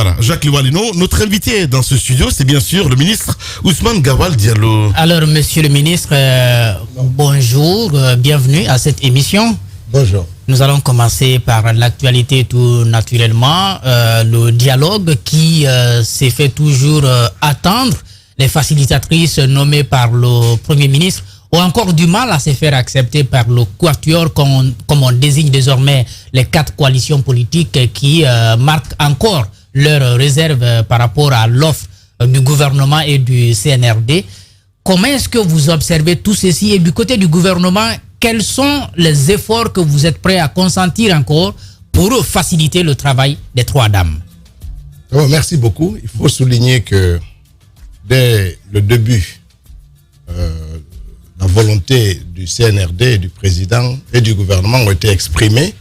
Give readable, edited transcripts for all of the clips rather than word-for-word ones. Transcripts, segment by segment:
Voilà, Jacques Liwalino, notre invité dans ce studio, c'est bien sûr le ministre Ousmane Gawal Diallo. Alors, monsieur le ministre, bonjour, bienvenue à cette émission. Bonjour. Nous allons commencer par l'actualité tout naturellement, le dialogue qui s'est fait toujours attendre. Les facilitatrices nommées par le Premier ministre ont encore du mal à se faire accepter par le quatuor, comme on désigne désormais les 4 coalitions politiques qui marquent encore leur réserve par rapport à l'offre du gouvernement et du CNRD. Comment est-ce que vous observez tout ceci et du côté du gouvernement, quels sont les efforts que vous êtes prêts à consentir encore pour faciliter le travail des 3 dames? Merci beaucoup. Il faut souligner que dès le début, la volonté du CNRD, et du président et du gouvernement ont été exprimées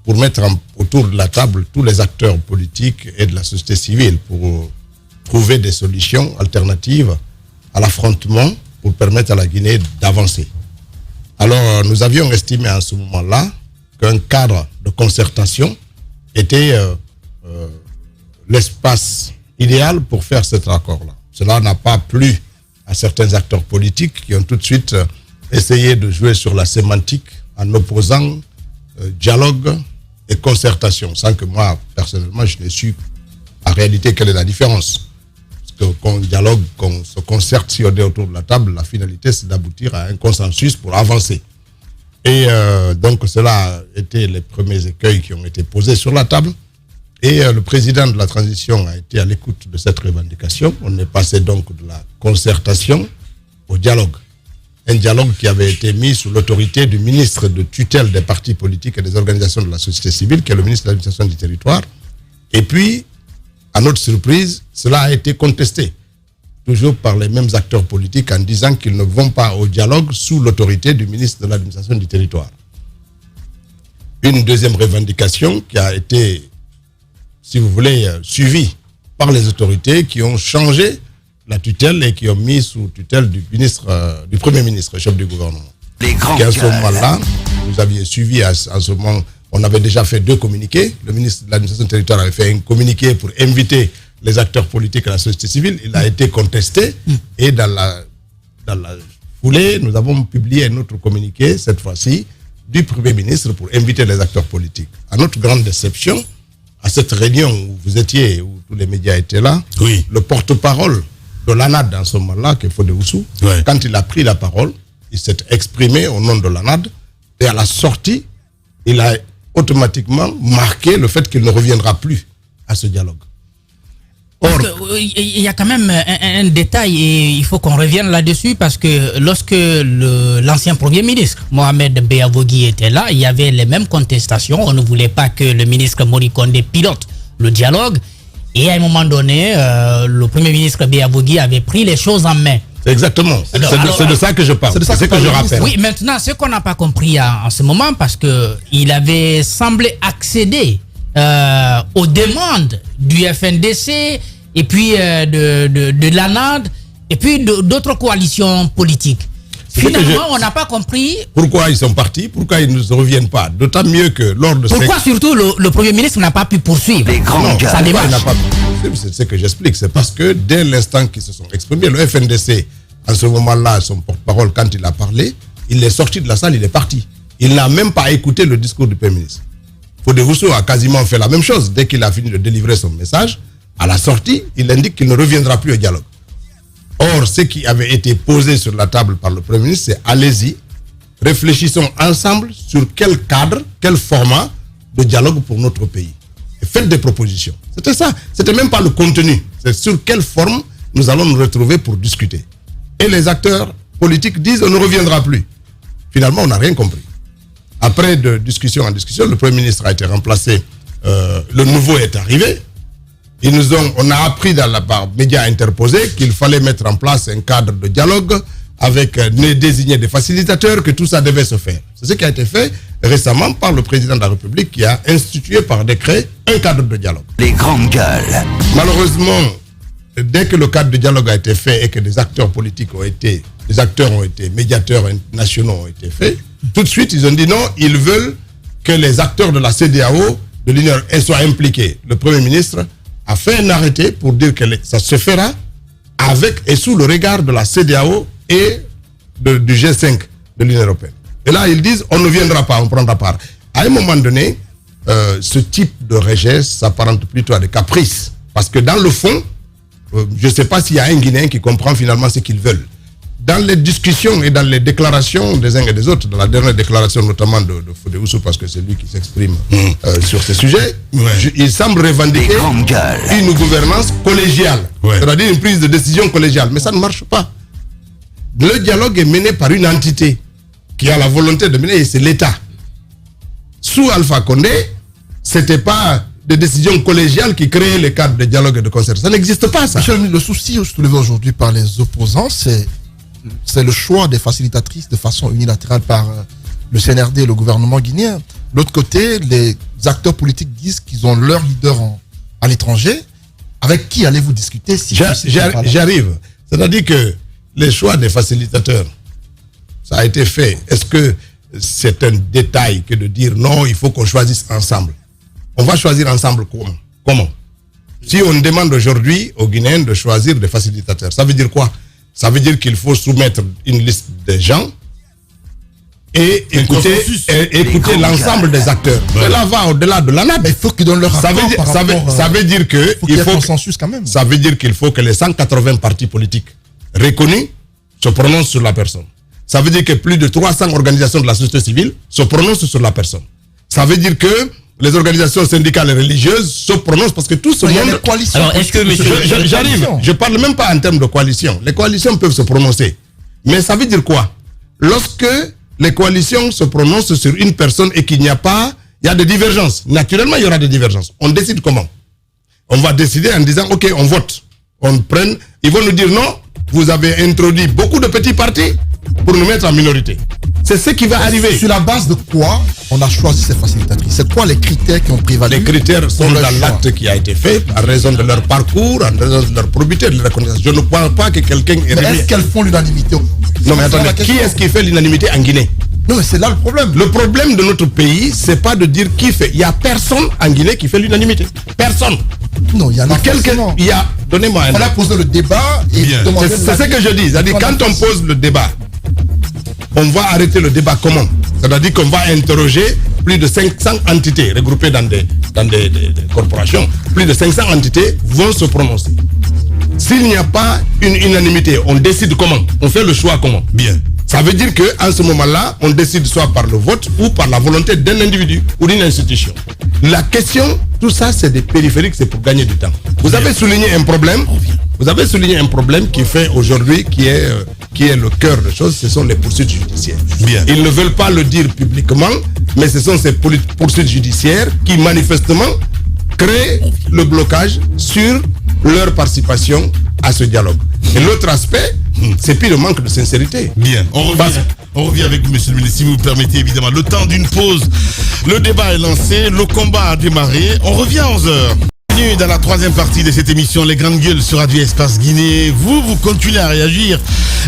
pour mettre autour de la table tous les acteurs politiques et de la société civile pour trouver des solutions alternatives à l'affrontement pour permettre à la Guinée d'avancer. Alors, nous avions estimé à ce moment-là qu'un cadre de concertation était l'espace idéal pour faire cet accord-là. Cela n'a pas plu à certains acteurs politiques qui ont tout de suite essayé de jouer sur la sémantique en opposant dialogue et concertation, sans que moi, personnellement, je n'ai su en réalité quelle est la différence. Parce que qu'on dialogue, qu'on se concerte, si on est autour de la table, la finalité c'est d'aboutir à un consensus pour avancer. Et donc cela a été les premiers écueils qui ont été posés sur la table. Et le président de la transition a été à l'écoute de cette revendication. On est passé donc de la concertation au dialogue. Un dialogue qui avait été mis sous l'autorité du ministre de tutelle des partis politiques et des organisations de la société civile, qui est le ministre de l'administration du territoire. Et puis, à notre surprise, cela a été contesté, toujours par les mêmes acteurs politiques, en disant qu'ils ne vont pas au dialogue sous l'autorité du ministre de l'administration du territoire. Une deuxième revendication qui a été, si vous voulez, suivi par les autorités qui ont changé la tutelle et qui ont mis sous tutelle du ministre, du Premier ministre, chef du gouvernement. Et à ce moment-là, vous aviez suivi, à ce moment, on avait déjà fait 2 communiqués. Le ministre de l'administration du territoire avait fait un communiqué pour inviter les acteurs politiques et la société civile. Il a été contesté et dans la foulée, nous avons publié un autre communiqué, cette fois-ci, du Premier ministre pour inviter les acteurs politiques. À notre grande déception, à cette réunion où vous étiez, où tous les médias étaient là, oui, le porte-parole de l'ANAD en ce moment-là, qui est Fodé Oussou, ouais, quand il a pris la parole, il s'est exprimé au nom de l'ANAD et à la sortie, il a automatiquement marqué le fait qu'il ne reviendra plus à ce dialogue. Or, il y a quand même un détail et il faut qu'on revienne là-dessus parce que lorsque l'ancien Premier ministre, Mohamed Beavogui, était là, il y avait les mêmes contestations. On ne voulait pas que le ministre Morikonde pilote le dialogue. Et à un moment donné, le Premier ministre Beavogui avait pris les choses en main. C'est exactement. C'est de ça que je parle. C'est ce que je rappelle. Oui, maintenant, ce qu'on n'a pas compris en ce moment, parce qu'il avait semblé accéder aux demandes du FNDC et puis de l'ANAD et puis d'autres coalitions politiques. Finalement, on n'a pas compris pourquoi ils sont partis, pourquoi ils ne reviennent pas. D'autant mieux que lors de pourquoi surtout le Premier ministre n'a pas pu poursuivre. Ça il n'a pas pu poursuivre, c'est ce que j'explique. C'est parce que dès l'instant qu'ils se sont exprimés, le FNDC, en ce moment-là, son porte-parole, quand il a parlé, il est sorti de la salle, il est parti. Il n'a même pas écouté le discours du Premier ministre. Fodé Oussou a quasiment fait la même chose. Dès qu'il a fini de délivrer son message, à la sortie, il indique qu'il ne reviendra plus au dialogue. Or, ce qui avait été posé sur la table par le Premier ministre, c'est allez-y, réfléchissons ensemble sur quel cadre, quel format de dialogue pour notre pays. Et faites des propositions. C'était ça. C'était même pas le contenu. C'est sur quelle forme nous allons nous retrouver pour discuter. Et les acteurs politiques disent on ne reviendra plus. Finalement, on n'a rien compris. Après de discussion en discussion, le Premier ministre a été remplacé. Le nouveau est arrivé. On a appris dans la part médias interposés qu'il fallait mettre en place un cadre de dialogue avec désigner des facilitateurs, que tout ça devait se faire. C'est ce qui a été fait récemment par le président de la République qui a institué par décret un cadre de dialogue. Les grandes gueules. Malheureusement, dès que le cadre de dialogue a été fait et que des acteurs politiques médiateurs nationaux ont été faits, tout de suite ils ont dit non, ils veulent que les acteurs de la CEDEAO, de l'Union, soient impliqués. Le Premier ministre a fait un arrêté pour dire que ça se fera avec et sous le regard de la CEDEAO et du G5 de l'Union européenne. Et là, ils disent, on ne viendra pas, on prendra part. À un moment donné, ce type de rejet s'apparente plutôt à des caprices. Parce que dans le fond, je ne sais pas s'il y a un Guinéen qui comprend finalement ce qu'ils veulent. Dans les discussions et dans les déclarations des uns et des autres, dans la dernière déclaration notamment de Fodé Oussou, parce que c'est lui qui s'exprime sur ces sujets, il semble revendiquer une gouvernance collégiale, c'est-à-dire une prise de décision collégiale. Mais ça ne marche pas. Le dialogue est mené par une entité qui a la volonté de mener, et c'est l'État. Sous Alpha Condé, ce n'était pas des décisions collégiales qui créaient les cadres de dialogue et de concert. Ça n'existe pas, ça. Michel, le souci soulevé aujourd'hui par les opposants, c'est le choix des facilitatrices de façon unilatérale par le CNRD et le gouvernement guinéen. De l'autre côté, les acteurs politiques disent qu'ils ont leur leader à l'étranger. Avec qui allez-vous discuter si J'arrive. C'est-à-dire que les choix des facilitateurs, ça a été fait. Est-ce que c'est un détail que de dire non, il faut qu'on choisisse ensemble? On va choisir ensemble comment? Si on demande aujourd'hui aux Guinéens de choisir des facilitateurs, ça veut dire quoi? Ça veut dire qu'il faut soumettre une liste de gens et écouter l'ensemble des acteurs. Cela va au-delà de l'ANAB. Il faut qu'ils donnent leur rapport. Ça veut dire que il faut consensus quand même. Ça veut dire qu'il faut que les 180 partis politiques reconnus se prononcent sur la personne. Ça veut dire que plus de 300 organisations de la société civile se prononcent sur la personne. Ça veut dire que les organisations syndicales et religieuses se prononcent parce que tout ce monde... Alors, est-ce que, monsieur... J'arrive. Je ne parle même pas en termes de coalition. Les coalitions peuvent se prononcer. Mais ça veut dire quoi? Lorsque les coalitions se prononcent sur une personne et qu'il n'y a pas... Il y a des divergences. Naturellement, il y aura des divergences. On décide comment? On va décider en disant, OK, on vote. Ils vont nous dire non, vous avez introduit beaucoup de petits partis pour nous mettre en minorité. C'est ce qui va arriver. Sur la base de quoi on a choisi ces facilitatrices? C'est quoi les critères qui ont prévalu? Les critères sont dans l'acte qui a été fait, à raison de leur parcours, à raison de leur probité, de leur reconnaissance. Je ne crois pas que quelqu'un ait remis... Est-ce qu'elles font l'unanimité? Non mais attendez, qui est-ce qui fait l'unanimité en Guinée? Non mais c'est là le problème. Le problème de notre pays, c'est pas de dire qui fait. Il n'y a personne en Guinée qui fait l'unanimité. Personne. Non, il y en a quelqu'un. Donnez-moi un. On a posé le débat et demander... C'est ce que je dis. C'est-à-dire quand on pose le débat, on va arrêter le débat comment? C'est-à-dire qu'on va interroger plus de 500 entités regroupées dans des corporations. Plus de 500 entités vont se prononcer. S'il n'y a pas une unanimité, on décide comment? On fait le choix comment? Bien. Ça veut dire qu'en ce moment-là, on décide soit par le vote ou par la volonté d'un individu ou d'une institution. La question, tout ça, c'est des périphériques, c'est pour gagner du temps. Vous avez souligné un problème. Vous avez souligné un problème qui fait aujourd'hui, qui est le cœur de choses, ce sont les poursuites judiciaires. Bien. Ils ne veulent pas le dire publiquement, mais ce sont ces poursuites judiciaires qui manifestement créent le blocage sur leur participation à ce dialogue. Et l'autre aspect, c'est puis le manque de sincérité. Bien, on revient avec vous, monsieur le ministre, si vous me permettez, évidemment. Le temps d'une pause, le débat est lancé, le combat a démarré. On revient à 11h. Bienvenue dans la troisième partie de cette émission, Les Grandes Gueules sur Radio Espace Guinée. Vous continuez à réagir,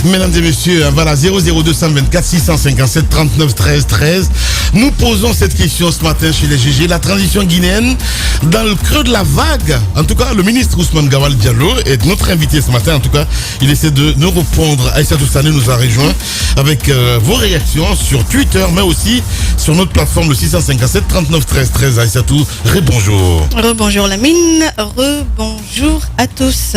mesdames et messieurs. Voilà, 00224 657 39 13 13. Nous posons cette question ce matin chez les GG. La transition guinéenne dans le creux de la vague. En tout cas, le ministre Ousmane Gawal Diallo est notre invité ce matin. En tout cas, il essaie de nous répondre. Aïssatou Sané nous a rejoint avec vos réactions sur Twitter, mais aussi sur notre plateforme, le 657 39 13 13. Aïssatou, rebonjour. Rebonjour Lamine. Rebonjour à tous.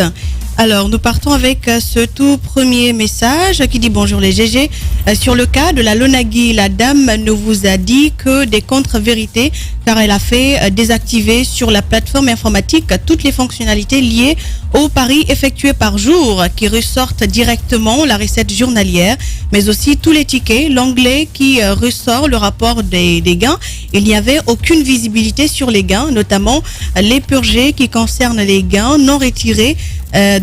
Alors, nous partons avec ce tout premier message qui dit bonjour les GG. Sur le cas de la Lonagui, la dame nous vous a dit que des contre-vérités car elle a fait désactiver sur la plateforme informatique toutes les fonctionnalités liées aux paris effectués par jour qui ressortent directement la recette journalière, mais aussi tous les tickets, l'onglet qui ressort le rapport des gains. Il n'y avait aucune visibilité sur les gains, notamment les purgés qui concernent les gains non retirés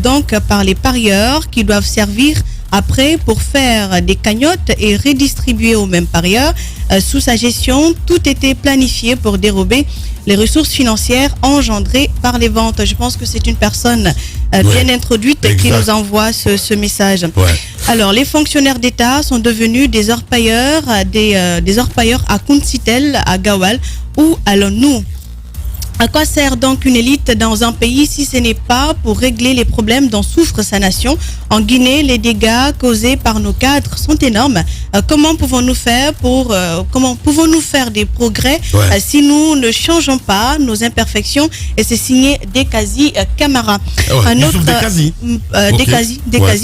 donc par les parieurs qui doivent servir après pour faire des cagnottes et redistribuer aux mêmes parieurs. Sous sa gestion, tout était planifié pour dérober les ressources financières engendrées par les ventes. Je pense que c'est une personne bien introduite qui nous envoie ce message. Alors, les fonctionnaires d'État sont devenus des orpailleurs à Kunsitel, à Gawal ou à Lonou. À quoi sert donc une élite dans un pays si ce n'est pas pour régler les problèmes dont souffre sa nation? En Guinée, les dégâts causés par nos cadres sont énormes. Comment pouvons-nous faire des progrès si nous ne changeons pas nos imperfections? Et c'est signé Dekazi Camara. Un autre Dekazi,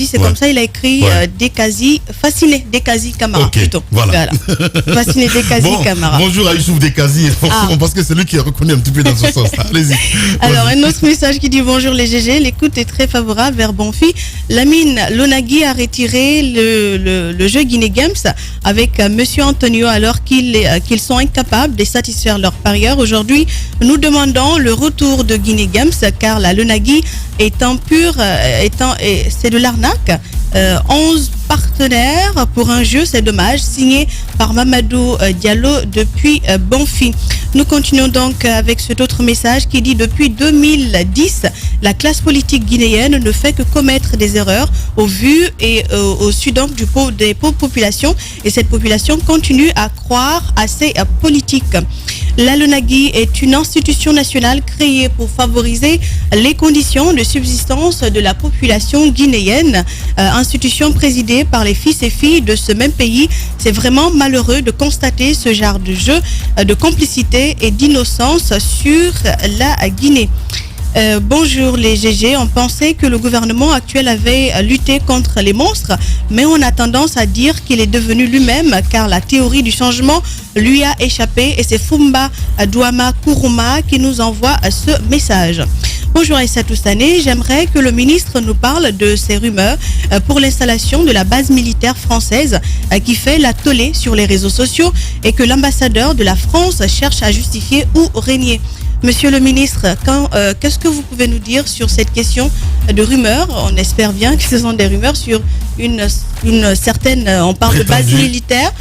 c'est comme ça il a écrit Dekazi, fasciné Dekazi Camara plutôt. Voilà. Fasciné Dekazi Camara. Bonjour à Youssouf Dekazi, parce que c'est lui qui est reconnu un petit peu dans ce sens. Allez-y. Alors, un autre message qui dit bonjour les GG, l'écoute est très favorable vers Bonfi. Lamine Lonagui a retiré le jeu Guinée Games avec Monsieur Antonio alors qu'ils sont incapables de satisfaire leurs parieurs. Aujourd'hui, nous demandons le retour de Guinée Games car la Lonagui c'est de l'arnaque. 11 partenaires pour un jeu, c'est dommage, signé par Mamadou Diallo depuis Bonfi. Nous continuons donc avec cet autre message qui dit depuis 2010, la classe politique guinéenne ne fait que commettre des erreurs au vu et au su donc des pauvres populations et cette population continue à croire à ces politiques. La Lonagui est une institution nationale créée pour favoriser les conditions de subsistance de la population guinéenne, institution présidée par les fils et filles de ce même pays. C'est vraiment malheureux de constater ce genre de jeu de complicité et d'innocence sur la Guinée. Bonjour les GG, on pensait que le gouvernement actuel avait lutté contre les monstres, mais on a tendance à dire qu'il est devenu lui-même car la théorie du changement lui a échappé et c'est Fumba Douama Kourouma qui nous envoie ce message. Bonjour Aïssatou Sané, j'aimerais que le ministre nous parle de ces rumeurs pour l'installation de la base militaire française qui fait la tollée sur les réseaux sociaux et que l'ambassadeur de la France cherche à justifier ou régner. Monsieur le ministre, qu'est-ce que vous pouvez nous dire sur cette question de rumeurs? On espère bien que ce sont des rumeurs sur une certaine, on parle de base militaire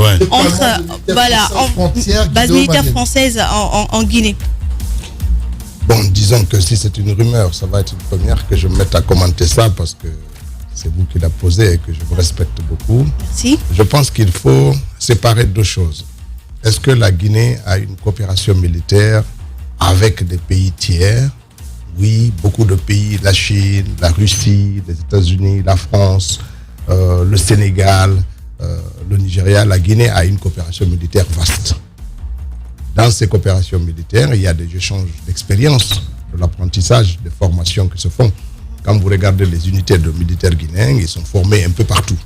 base militaire française en Guinée. Bon, disons que si c'est une rumeur, ça va être une première que je me mette à commenter ça parce que c'est vous qui l'avez posé et que je vous respecte beaucoup. Merci. Je pense qu'il faut séparer deux choses. Est-ce que la Guinée a une coopération militaire avec des pays tiers? Oui, beaucoup de pays, la Chine, la Russie, les États-Unis, la France, le Sénégal, le Nigeria. La Guinée a une coopération militaire vaste. Dans ces coopérations militaires, il y a des échanges d'expériences, de l'apprentissage, des formations qui se font. Quand vous regardez les unités de militaires guinéens, ils sont formés un peu partout.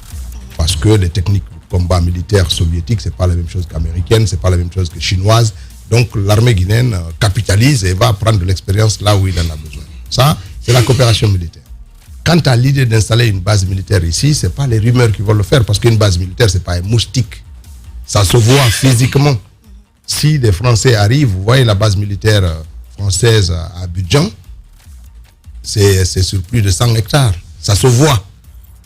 Parce que les techniques de combat militaire soviétiques, c'est pas la même chose qu'américaine, c'est pas la même chose que chinoise. Donc l'armée guinéenne capitalise et va prendre de l'expérience là où il en a besoin. Ça, c'est la coopération militaire. Quant à l'idée d'installer une base militaire ici, c'est pas les rumeurs qui vont le faire, parce qu'une base militaire, c'est pas un moustique. Ça se voit physiquement. Si des Français arrivent, vous voyez la base militaire française à Abidjan, c'est sur plus de 100 hectares. Ça se voit.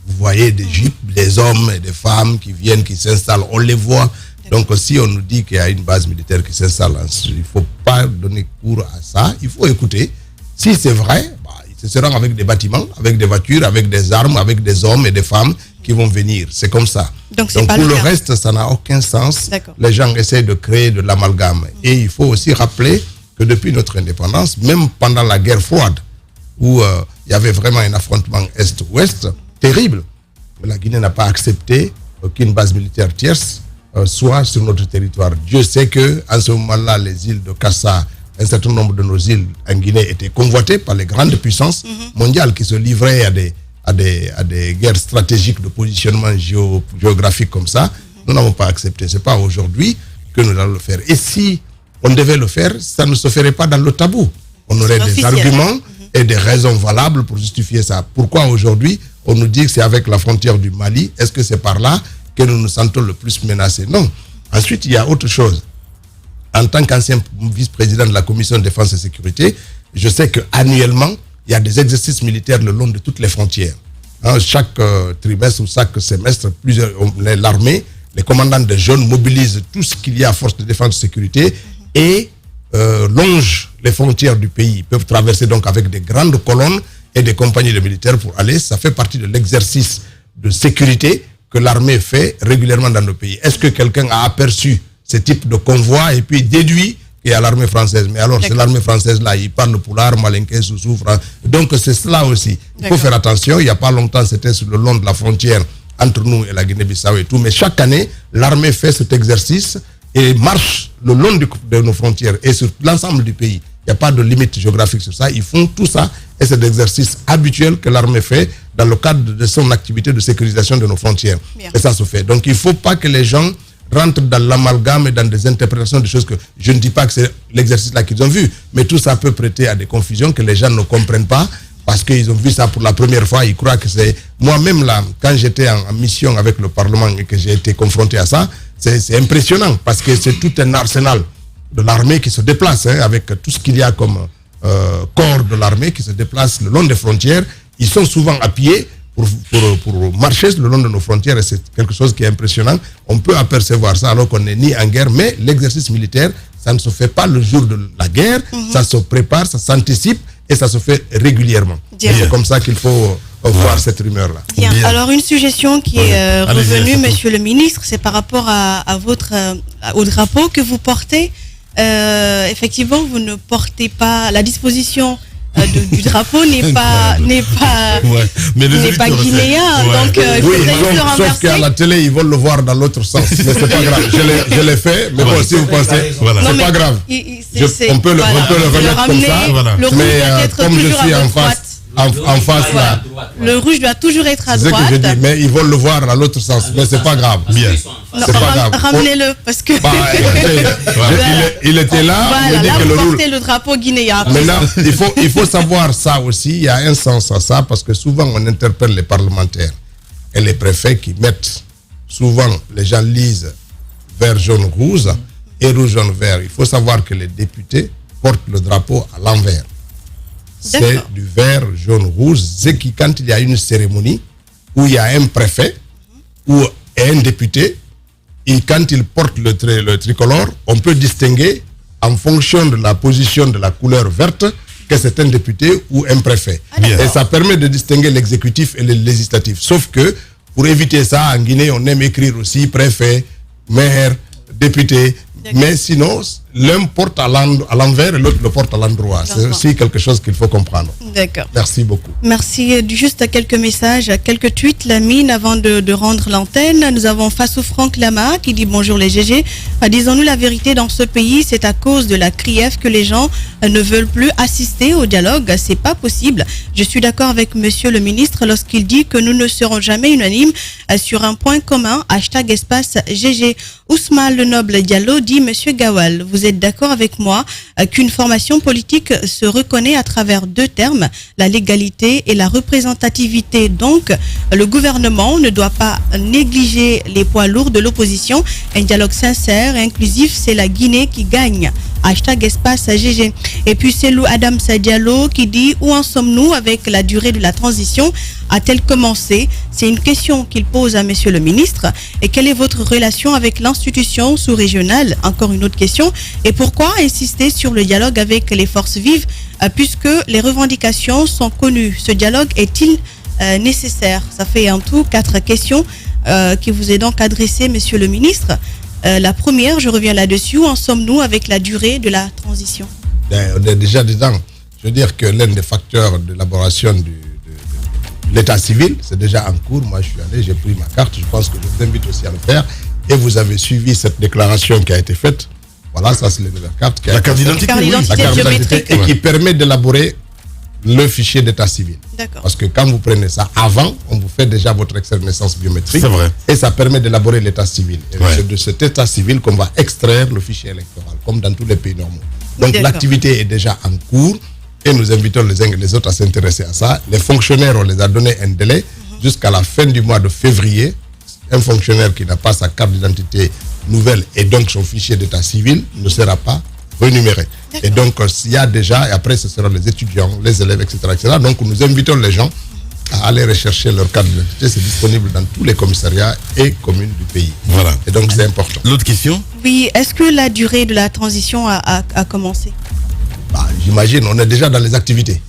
Vous voyez des jeeps, des hommes et des femmes qui viennent, qui s'installent. On les voit. Donc si on nous dit qu'il y a une base militaire qui s'installe, il ne faut pas donner cours à ça. Il faut écouter. Si c'est vrai, ce sera avec des bâtiments, avec des voitures, avec des armes, avec des hommes et des femmes qui vont venir. C'est comme ça. Donc pour le reste, ça n'a aucun sens. Les gens essaient de créer de l'amalgame. Et il faut aussi rappeler que depuis notre indépendance, même pendant la guerre froide, où il y avait vraiment un affrontement Est-Ouest terrible, la Guinée n'a pas accepté qu'une base militaire tierce soit sur notre territoire. Dieu sait qu'en ce moment-là, les îles de Kassa, un certain nombre de nos îles en Guinée étaient convoitées par les grandes puissances mondiales qui se livraient à des guerres stratégiques de positionnement géographique comme ça. Nous n'avons pas accepté. Ce n'est pas aujourd'hui que nous allons le faire. Et si on devait le faire, ça ne se ferait pas dans le tabou. On aurait des arguments et des raisons valables pour justifier ça. Pourquoi aujourd'hui on nous dit que c'est avec la frontière du Mali? Est-ce que c'est par là que nous nous sentons le plus menacés? Non. Ensuite, il y a autre chose. En tant qu'ancien vice-président de la Commission de défense et sécurité, je sais qu'annuellement, il y a des exercices militaires le long de toutes les frontières. Chaque trimestre ou chaque semestre, l'armée, les commandants de jeunes mobilisent tout ce qu'il y a à force de défense et sécurité et longent les frontières du pays. Ils peuvent traverser donc avec des grandes colonnes et des compagnies de militaires pour aller. Ça fait partie de l'exercice de sécurité que l'armée fait régulièrement dans nos pays. Est-ce que quelqu'un a aperçu ce type de convoi et puis déduit qu'il y a l'armée française. Mais alors, c'est l'armée française là, ils parlent Pulaar, Malinké, Soussou, donc c'est cela aussi. Il faut faire attention. Il n'y a pas longtemps, c'était sur le long de la frontière entre nous et la Guinée-Bissau et tout. Mais chaque année, l'armée fait cet exercice et marche le long de nos frontières et sur l'ensemble du pays. Il n'y a pas de limite géographique sur ça. Ils font tout ça et c'est l'exercice habituel que l'armée fait dans le cadre de son activité de sécurisation de nos frontières. Bien. Et ça se fait. Donc il ne faut pas que les gens rentrent dans l'amalgame et dans des interprétations de choses que je ne dis pas que c'est l'exercice là qu'ils ont vu, mais tout ça peut prêter à des confusions que les gens ne comprennent pas parce qu'ils ont vu ça pour la première fois. Ils croient que c'est... Moi-même là, quand j'étais en mission avec le Parlement et que j'ai été confronté à ça, c'est impressionnant parce que c'est tout un arsenal de l'armée qui se déplace, avec tout ce qu'il y a comme corps de l'armée qui se déplace le long des frontières. Ils sont souvent appuyés pour marcher le long de nos frontières et c'est quelque chose qui est impressionnant. On peut apercevoir ça alors qu'on n'est ni en guerre, mais l'exercice militaire, ça ne se fait pas le jour de la guerre, ça se prépare, ça s'anticipe et ça se fait régulièrement. C'est comme ça qu'il faut voir cette rumeur-là. Bien. Alors une suggestion qui est revenue, monsieur le ministre, c'est par rapport à votre au drapeau que vous portez. Effectivement, vous ne portez pas la disposition du drapeau n'est pas guinéen, donc il faudrait le renverser. Sauf qu'à la télé ils veulent le voir dans l'autre sens, mais c'est pas grave. Je l'ai fait, mais bon, si vous pensez, c'est pas grave. On peut le remettre comme ça, mais comme je suis en face là, le rouge doit toujours être à droite. C'est ce que je dis, mais ils veulent le voir dans l'autre sens, mais c'est pas grave. Bien. C'est pas grave. Ramenez-le parce que il était là. Voilà, là vous portez le drapeau guinéen. Maintenant, il faut savoir ça aussi. Il y a un sens à ça parce que souvent on interpelle les parlementaires et les préfets qui mettent souvent les gens lisent vert jaune rouge et rouge jaune vert. Il faut savoir que les députés portent le drapeau à l'envers. C'est du vert, jaune, rouge. C'est qui, quand il y a une cérémonie où il y a un préfet ou un député, et quand il porte le tricolore, on peut distinguer en fonction de la position de la couleur verte que c'est un député ou un préfet. Et ça permet de distinguer l'exécutif et le législatif. Sauf que, pour éviter ça, en Guinée, on aime écrire aussi préfet, maire, député. Mais sinon, l'un porte à l'envers et l'autre le porte à l'endroit. C'est aussi quelque chose qu'il faut comprendre. D'accord. Merci beaucoup. Merci. Juste quelques messages, quelques tweets, Lamine, avant de rendre l'antenne. Nous avons Fassou Franck Lama qui dit bonjour les GG. Disons-nous la vérité, dans ce pays, c'est à cause de la CRIEF que les gens ne veulent plus assister au dialogue. C'est pas possible. Je suis d'accord avec monsieur le ministre lorsqu'il dit que nous ne serons jamais unanimes sur un point commun. #espace GG. Ousmane Le Noble Diallo dit monsieur Gawal, vous êtes d'accord avec moi qu'une formation politique se reconnaît à travers deux termes, la légalité et la représentativité. Donc, le gouvernement ne doit pas négliger les poids lourds de l'opposition. Un dialogue sincère et inclusif, c'est la Guinée qui gagne. #espace GG. Et puis c'est Lou Adam Diallo qui dit où en sommes-nous avec la durée de la transition? A-t-elle commencé? C'est une question qu'il pose à monsieur le ministre. Et quelle est votre relation avec l'institution sous-régionale? Encore une autre question. Et pourquoi insister sur le dialogue avec les forces vives puisque les revendications sont connues? Ce dialogue est-il nécessaire? Ça fait en tout 4 questions qui vous est donc adressées, monsieur le ministre. La première, je reviens là-dessus, où en sommes-nous avec la durée de la transition? On est déjà dedans. Je veux dire que l'un des facteurs d'élaboration de l'état civil, c'est déjà en cours. Moi, je suis allé, j'ai pris ma carte. Je pense que je vous invite aussi à le faire. Et vous avez suivi cette déclaration qui a été faite. Voilà, ça c'est la carte. La carte d'identité, biométrique. Et qui permet d'élaborer le fichier d'état civil. Parce que quand vous prenez ça avant, on vous fait déjà votre extrait de naissance biométrique. C'est vrai. Et ça permet d'élaborer l'état civil. Et c'est de cet état civil qu'on va extraire le fichier électoral, comme dans tous les pays normaux. Donc l'activité est déjà en cours et nous invitons les uns et les autres à s'intéresser à ça. Les fonctionnaires, on les a donné un délai jusqu'à la fin du mois de février. Un fonctionnaire qui n'a pas sa carte d'identité nouvelle et donc son fichier d'état civil ne sera pas renuméré. Et donc, il y a déjà, et après ce seront les étudiants, les élèves, etc., etc. Donc, nous invitons les gens à aller rechercher leur carte d'identité. C'est disponible dans tous les commissariats et communes du pays. Voilà. Et donc, c'est important. L'autre question? Oui, est-ce que la durée de la transition a commencé? J'imagine, on est déjà dans les activités.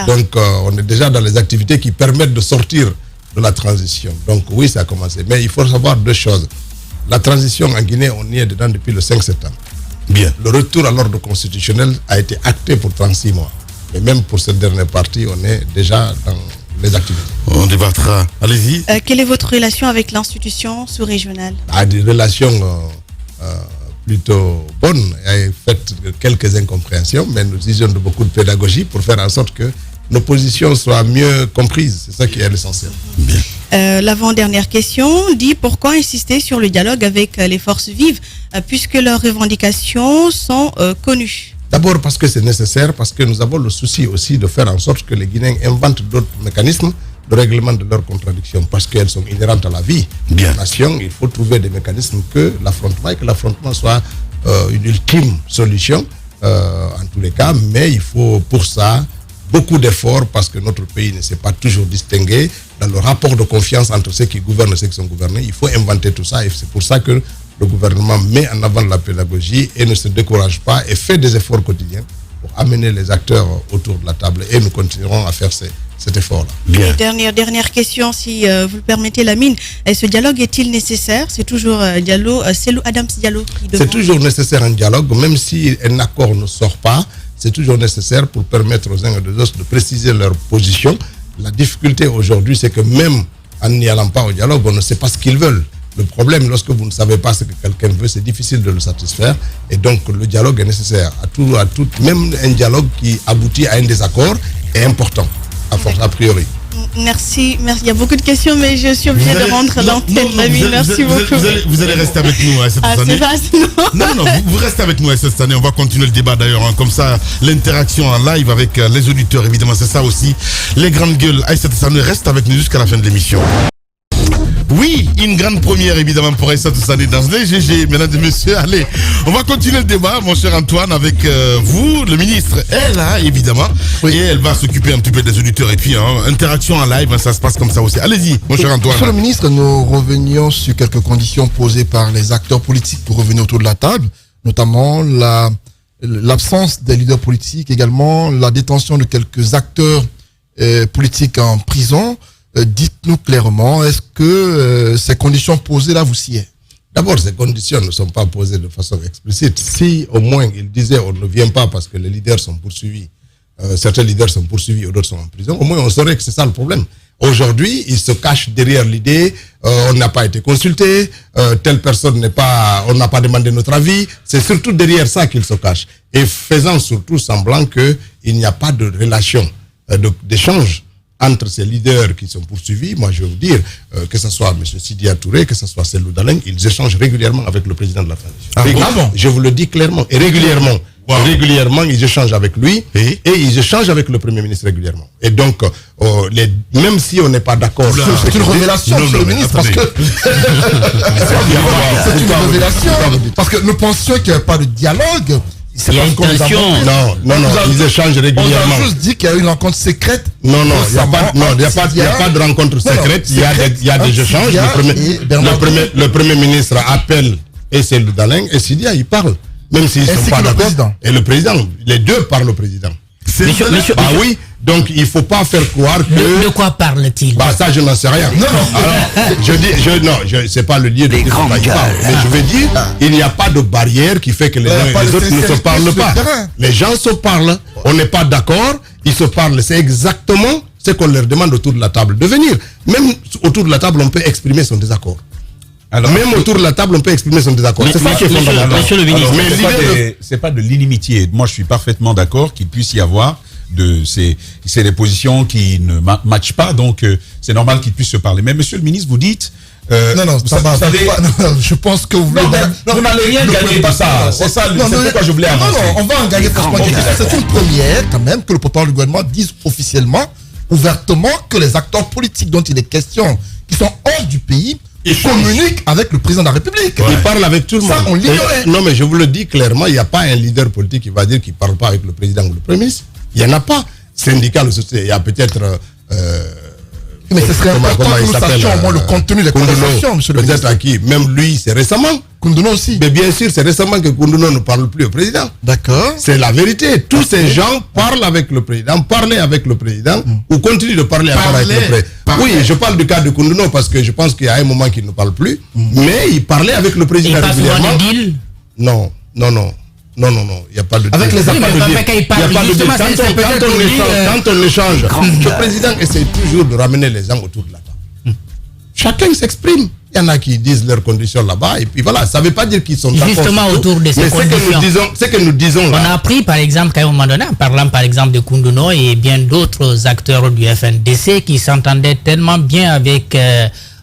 Donc, on est déjà dans les activités qui permettent de sortir de la transition. Donc, oui, ça a commencé. Mais il faut savoir deux choses. La transition en Guinée, on y est dedans depuis le 5 septembre. Bien. Le retour à l'ordre constitutionnel a été acté pour 36 mois. Et même pour cette dernière partie, on est déjà dans les activités. On débattra. Allez-y. Quelle est votre relation avec l'institution sous-régionale? Des relations plutôt bonnes, et faites quelques incompréhensions, mais nous usons de beaucoup de pédagogie pour faire en sorte que nos positions soient mieux comprises. C'est ça qui est l'essentiel. Bien. L'avant-dernière question dit pourquoi insister sur le dialogue avec les forces vives puisque leurs revendications sont connues? D'abord parce que c'est nécessaire, parce que nous avons le souci aussi de faire en sorte que les Guinéens inventent d'autres mécanismes de règlement de leurs contradictions, parce qu'elles sont inhérentes à la vie de la nation. Il faut trouver des mécanismes que l'affrontement soit une ultime solution en tous les cas, mais il faut pour ça beaucoup d'efforts, parce que notre pays ne s'est pas toujours distingué dans le rapport de confiance entre ceux qui gouvernent et ceux qui sont gouvernés. Il faut inventer tout ça, et c'est pour ça que le gouvernement met en avant la pédagogie et ne se décourage pas et fait des efforts quotidiens pour amener les acteurs autour de la table, et nous continuerons à faire cet effort-là. Bien. Et dernière question, si vous le permettez, Lamine. Ce dialogue est-il nécessaire? C'est toujours Cellou Adams Diallo qui demande. C'est toujours nécessaire un dialogue, même si un accord ne sort pas, c'est toujours nécessaire pour permettre aux uns et aux autres de préciser leur position. La difficulté aujourd'hui, c'est que même en n'y allant pas au dialogue, on ne sait pas ce qu'ils veulent. Le problème, lorsque vous ne savez pas ce que quelqu'un veut, c'est difficile de le satisfaire. Et donc, le dialogue est nécessaire. Même un dialogue qui aboutit à un désaccord est important, a priori. Merci. Il y a beaucoup de questions, mais je suis obligée de rentrer dans l'antenne, Lamine. Merci beaucoup. Vous allez rester avec nous cette année. C'est pas Non, vous restez avec nous cette année. On va continuer le débat d'ailleurs. Comme ça, l'interaction en live avec les auditeurs, évidemment, c'est ça aussi. Les grandes gueules, cette année, reste avec nous jusqu'à la fin de l'émission. Oui, une grande première évidemment pour Aïssatou Sané dans les GG. Mesdames et messieurs, allez, on va continuer le débat, mon cher Antoine, avec vous, le ministre. Elle là, évidemment, et elle va s'occuper un petit peu des auditeurs. Et puis, interaction en live, ça se passe comme ça aussi. Allez-y, mon cher Antoine. Monsieur le ministre, nous revenions sur quelques conditions posées par les acteurs politiques pour revenir autour de la table, notamment l'absence des leaders politiques, également la détention de quelques acteurs politiques en prison. Dites-nous clairement, est-ce que ces conditions posées-là vous sied? D'abord, ces conditions ne sont pas posées de façon explicite. Si au moins ils disaient on ne vient pas parce que les leaders sont poursuivis, certains leaders sont poursuivis ou d'autres sont en prison, au moins on saurait que c'est ça le problème. Aujourd'hui, ils se cachent derrière l'idée on n'a pas été consulté, telle personne on n'a pas demandé notre avis. C'est surtout derrière ça qu'ils se cachent. Et faisant surtout semblant qu'il n'y a pas de relation, d'échange entre ces leaders qui sont poursuivis. Moi, je vais vous dire, que ce soit M. Sidia Touré, que ce soit Cellou Dalein, ils échangent régulièrement avec le président de la transition. Je vous le dis clairement, et régulièrement. Wow. Régulièrement, ils échangent avec lui et ils échangent avec le Premier ministre régulièrement. Et donc, même si on n'est pas d'accord... C'est une révélation, monsieur le ministre, parce que... c'est une révélation, parce que nous pensions qu'il n'y avait pas de dialogue. Il y a une tension. Non, ils échangent régulièrement. On a juste dit qu'il y a eu une rencontre secrète. Non, il n'y a pas de rencontre secrète. Il y a des échanges. Le Premier ministre appelle et c'est le Dalein et Sidia, ils parlent. Même s'ils ne sont pas d'accord. Et le président, les deux parlent au président. Oui, donc il ne faut pas faire croire que... De quoi parle-t-il? Ça, je n'en sais rien. Alors, c'est pas le lieu de dire ça, il parle. Mais je veux dire, il n'y a pas de barrière qui fait que les uns et les autres ne se parlent pas. Les gens se parlent, on n'est pas d'accord, ils se parlent. C'est exactement ce qu'on leur demande autour de la table de venir. Même autour de la table, on peut exprimer son désaccord. Alors, même autour de la table, on peut exprimer son désaccord. C'est ça qui est fondamental. Monsieur le ministre, c'est pas de l'inimitié. Moi, je suis parfaitement d'accord qu'il puisse y avoir c'est des positions qui ne matchent pas, donc c'est normal qu'ils puissent se parler. Mais monsieur le ministre, vous dites... je pense que vous n'allez rien gagner de ça. C'est ça, c'est pourquoi je voulais avancer. On va en gagner. C'est une première, quand même, que le porte-parole du gouvernement dise officiellement, ouvertement, que les acteurs politiques dont il est question, qui sont hors du pays, communiquent avec le président de la République. Il parle avec tout le monde. Ça, on l'ignorait. Non, mais je vous le dis clairement, il n'y a pas un leader politique qui va dire qu'il ne parle pas avec le président ou le premier ministre. Il n'y en a pas. Syndical, il y a peut-être... mais ce serait important que nous sachions au moins le contenu des conversations, monsieur le ministre. Peut-être à qui? Même lui, c'est récemment. Koundouno aussi. Mais bien sûr, c'est récemment que Koundouno ne parle plus au président. D'accord. C'est la vérité. Tous ces gens parlent avec le président, parlaient avec le président, ou continuent de parler avec le président. Oui, je parle du cas de Koundouno parce que je pense qu'il y a un moment qu'il ne parle plus, mais il parlait avec le président régulièrement. Pas souvent de deal? Non. Non, il n'y a pas de Avec deal. les Oui, mais appareils. Papa, quand il parle, Il n'y a pas de deal. justement, c'est peut-être lui, Quand on échange, le président essaie toujours de ramener les gens autour de la table. Chacun s'exprime. Il y en a qui disent leurs conditions là-bas, et puis voilà, ça ne veut pas dire qu'ils sont d'accord. Justement, autour de ces mais conditions. ce que nous disons On là. a appris, par exemple, qu'à un moment donné, en parlant par exemple de Koundouno et bien d'autres acteurs du FNDC qui s'entendaient tellement bien avec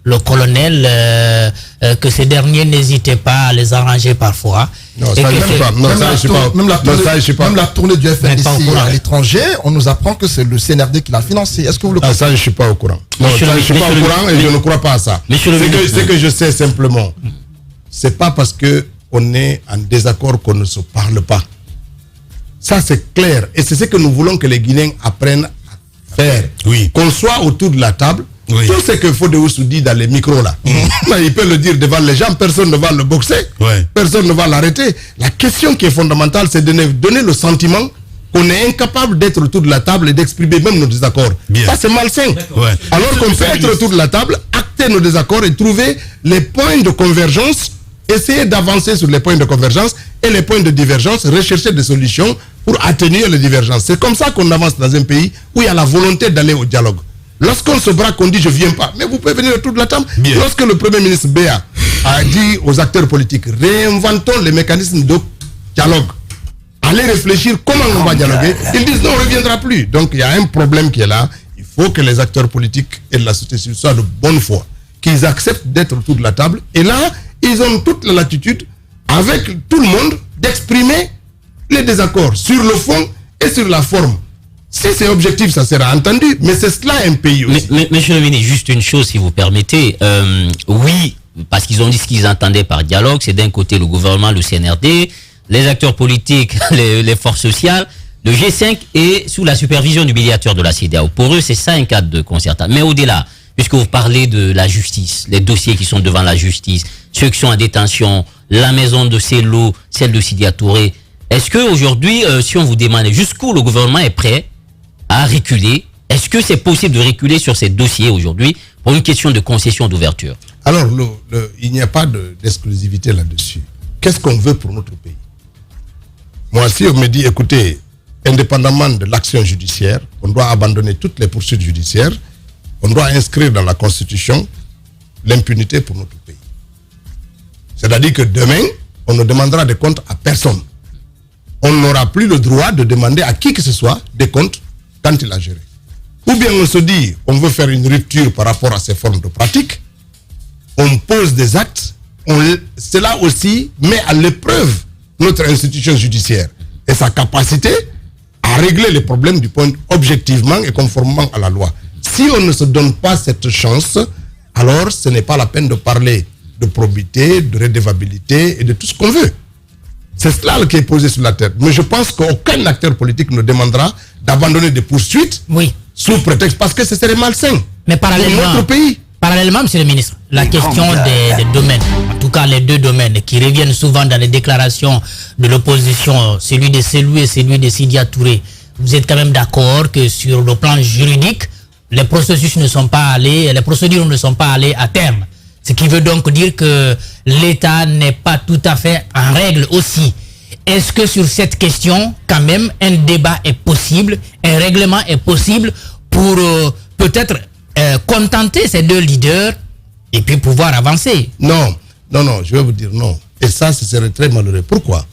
le colonel que ces derniers n'hésitaient pas à les arranger parfois. Non, Et ça, que je c'est- sais pas. Non, ça, je sais pas. Même la Non, tournée, ça, je sais pas. même la tournée du Même pas au FNDC courant. à l'étranger, on nous apprend que c'est le CNRD qui l'a financé. Est-ce que vous le Ah, ça, je ne suis pas au courant. Non, Monsieur ça, le- je ne suis pas au monsieur le- courant et je ne crois pas à ça. Monsieur le ministre. Ce que je sais simplement, c'est pas parce qu'on est en désaccord qu'on ne se parle pas. Ça, c'est clair. Et c'est ce que nous voulons que les Guinéens apprennent à faire. Oui. Qu'on soit autour de la table. Oui. Tout ce que Fodéoussou dit dans les micros là, mais il peut le dire devant les gens, personne ne va le boxer, Ouais. personne ne va l'arrêter. La question qui est fondamentale, c'est de donner le sentiment qu'on est incapable d'être autour de la table et d'exprimer même nos désaccords. Bien. Ça, c'est malsain. Ouais. Alors qu'on peut être autour de la table, acter nos désaccords et trouver les points de convergence, essayer d'avancer sur les points de convergence et les points de divergence, rechercher des solutions pour atténuer les divergences. C'est comme ça qu'on avance dans un pays où il y a la volonté d'aller au dialogue. Lorsqu'on se braque, on dit je ne viens pas. Mais vous pouvez venir autour de la table. Bien. Lorsque le Premier ministre Béa a dit aux acteurs politiques, réinventons les mécanismes de dialogue. Allez réfléchir comment on va dialoguer. Ils disent non, on ne reviendra plus. Donc il y a un problème qui est là. Il faut que les acteurs politiques et la société civile soient de bonne foi. Qu'ils acceptent d'être autour de la table. Et là, ils ont toute la latitude, avec tout le monde, d'exprimer les désaccords sur le fond et sur la forme. Si c'est objectif, ça sera entendu. Mais c'est cela un pays aussi. Monsieur le ministre, juste une chose, si vous permettez. Oui, parce qu'ils ont dit ce qu'ils entendaient par dialogue, c'est d'un côté le gouvernement, le CNRD, les acteurs politiques, les forces sociales, le G5 et sous la supervision du médiateur de la CEDEAO. Pour eux, c'est ça un cadre de concertation. Mais au-delà, puisque vous parlez de la justice, les dossiers qui sont devant la justice, ceux qui sont en détention, la maison de Celo, celle de Sidia Touré, est-ce qu'aujourd'hui, si on vous demande jusqu'où le gouvernement est prêt à reculer, est-ce que c'est possible de reculer sur ces dossiers aujourd'hui pour une question de concession d'ouverture? Alors, il n'y a pas d'exclusivité là-dessus. Qu'est-ce qu'on veut pour notre pays? Moi, si on me dit, écoutez, indépendamment de l'action judiciaire, on doit abandonner toutes les poursuites judiciaires, on doit inscrire dans la Constitution l'impunité pour notre pays. C'est-à-dire que demain, on ne demandera des comptes à personne. On n'aura plus le droit de demander à qui que ce soit des comptes quand il a géré. Ou bien on se dit, on veut faire une rupture par rapport à ces formes de pratique, on pose des actes, cela aussi met à l'épreuve notre institution judiciaire et sa capacité à régler les problèmes du point objectivement et conformément à la loi. Si on ne se donne pas cette chance, alors ce n'est pas la peine de parler de probité, de redevabilité et de tout ce qu'on veut. C'est cela qui est posé sur la tête. Mais je pense qu'aucun acteur politique ne demandera d'abandonner des poursuites Oui. sous prétexte, parce que ce serait malsain Mais pour parallèlement, notre pays. Parallèlement, monsieur le ministre, la question des domaines, en tout cas les deux domaines qui reviennent souvent dans les déclarations de l'opposition, celui de Selou et celui de Sidia Touré, vous êtes quand même d'accord que sur le plan juridique, les processus ne sont pas allés, les procédures ne sont pas allées à terme. Ce qui veut donc dire que l'État n'est pas tout à fait en règle aussi. Est-ce que sur cette question, quand même, un débat est possible, un règlement est possible pour peut-être contenter ces deux leaders et puis pouvoir avancer? Non, je vais vous dire non. Et ça, ce serait très malheureux. Pourquoi?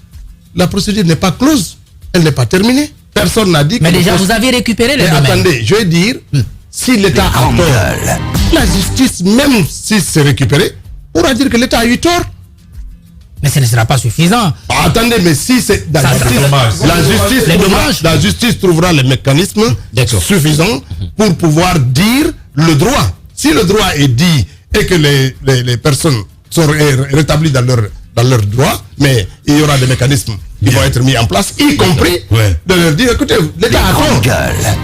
La procédure n'est pas close. Elle n'est pas terminée. Personne n'a dit que... Mais déjà, vous avez récupéré les Mais domaines. attendez, je vais dire, si l'État a tort, la justice, même si c'est récupéré, pourra dire que l'État a eu tort. Mais ce ne sera pas suffisant. Attendez, mais si c'est la justice trouvera les mécanismes suffisants pour pouvoir dire le droit. Si le droit est dit et que les personnes sont rétablies dans leur droit, mais il y aura des mécanismes qui vont être mis en place, y compris de leur dire, écoutez, l'État a tort.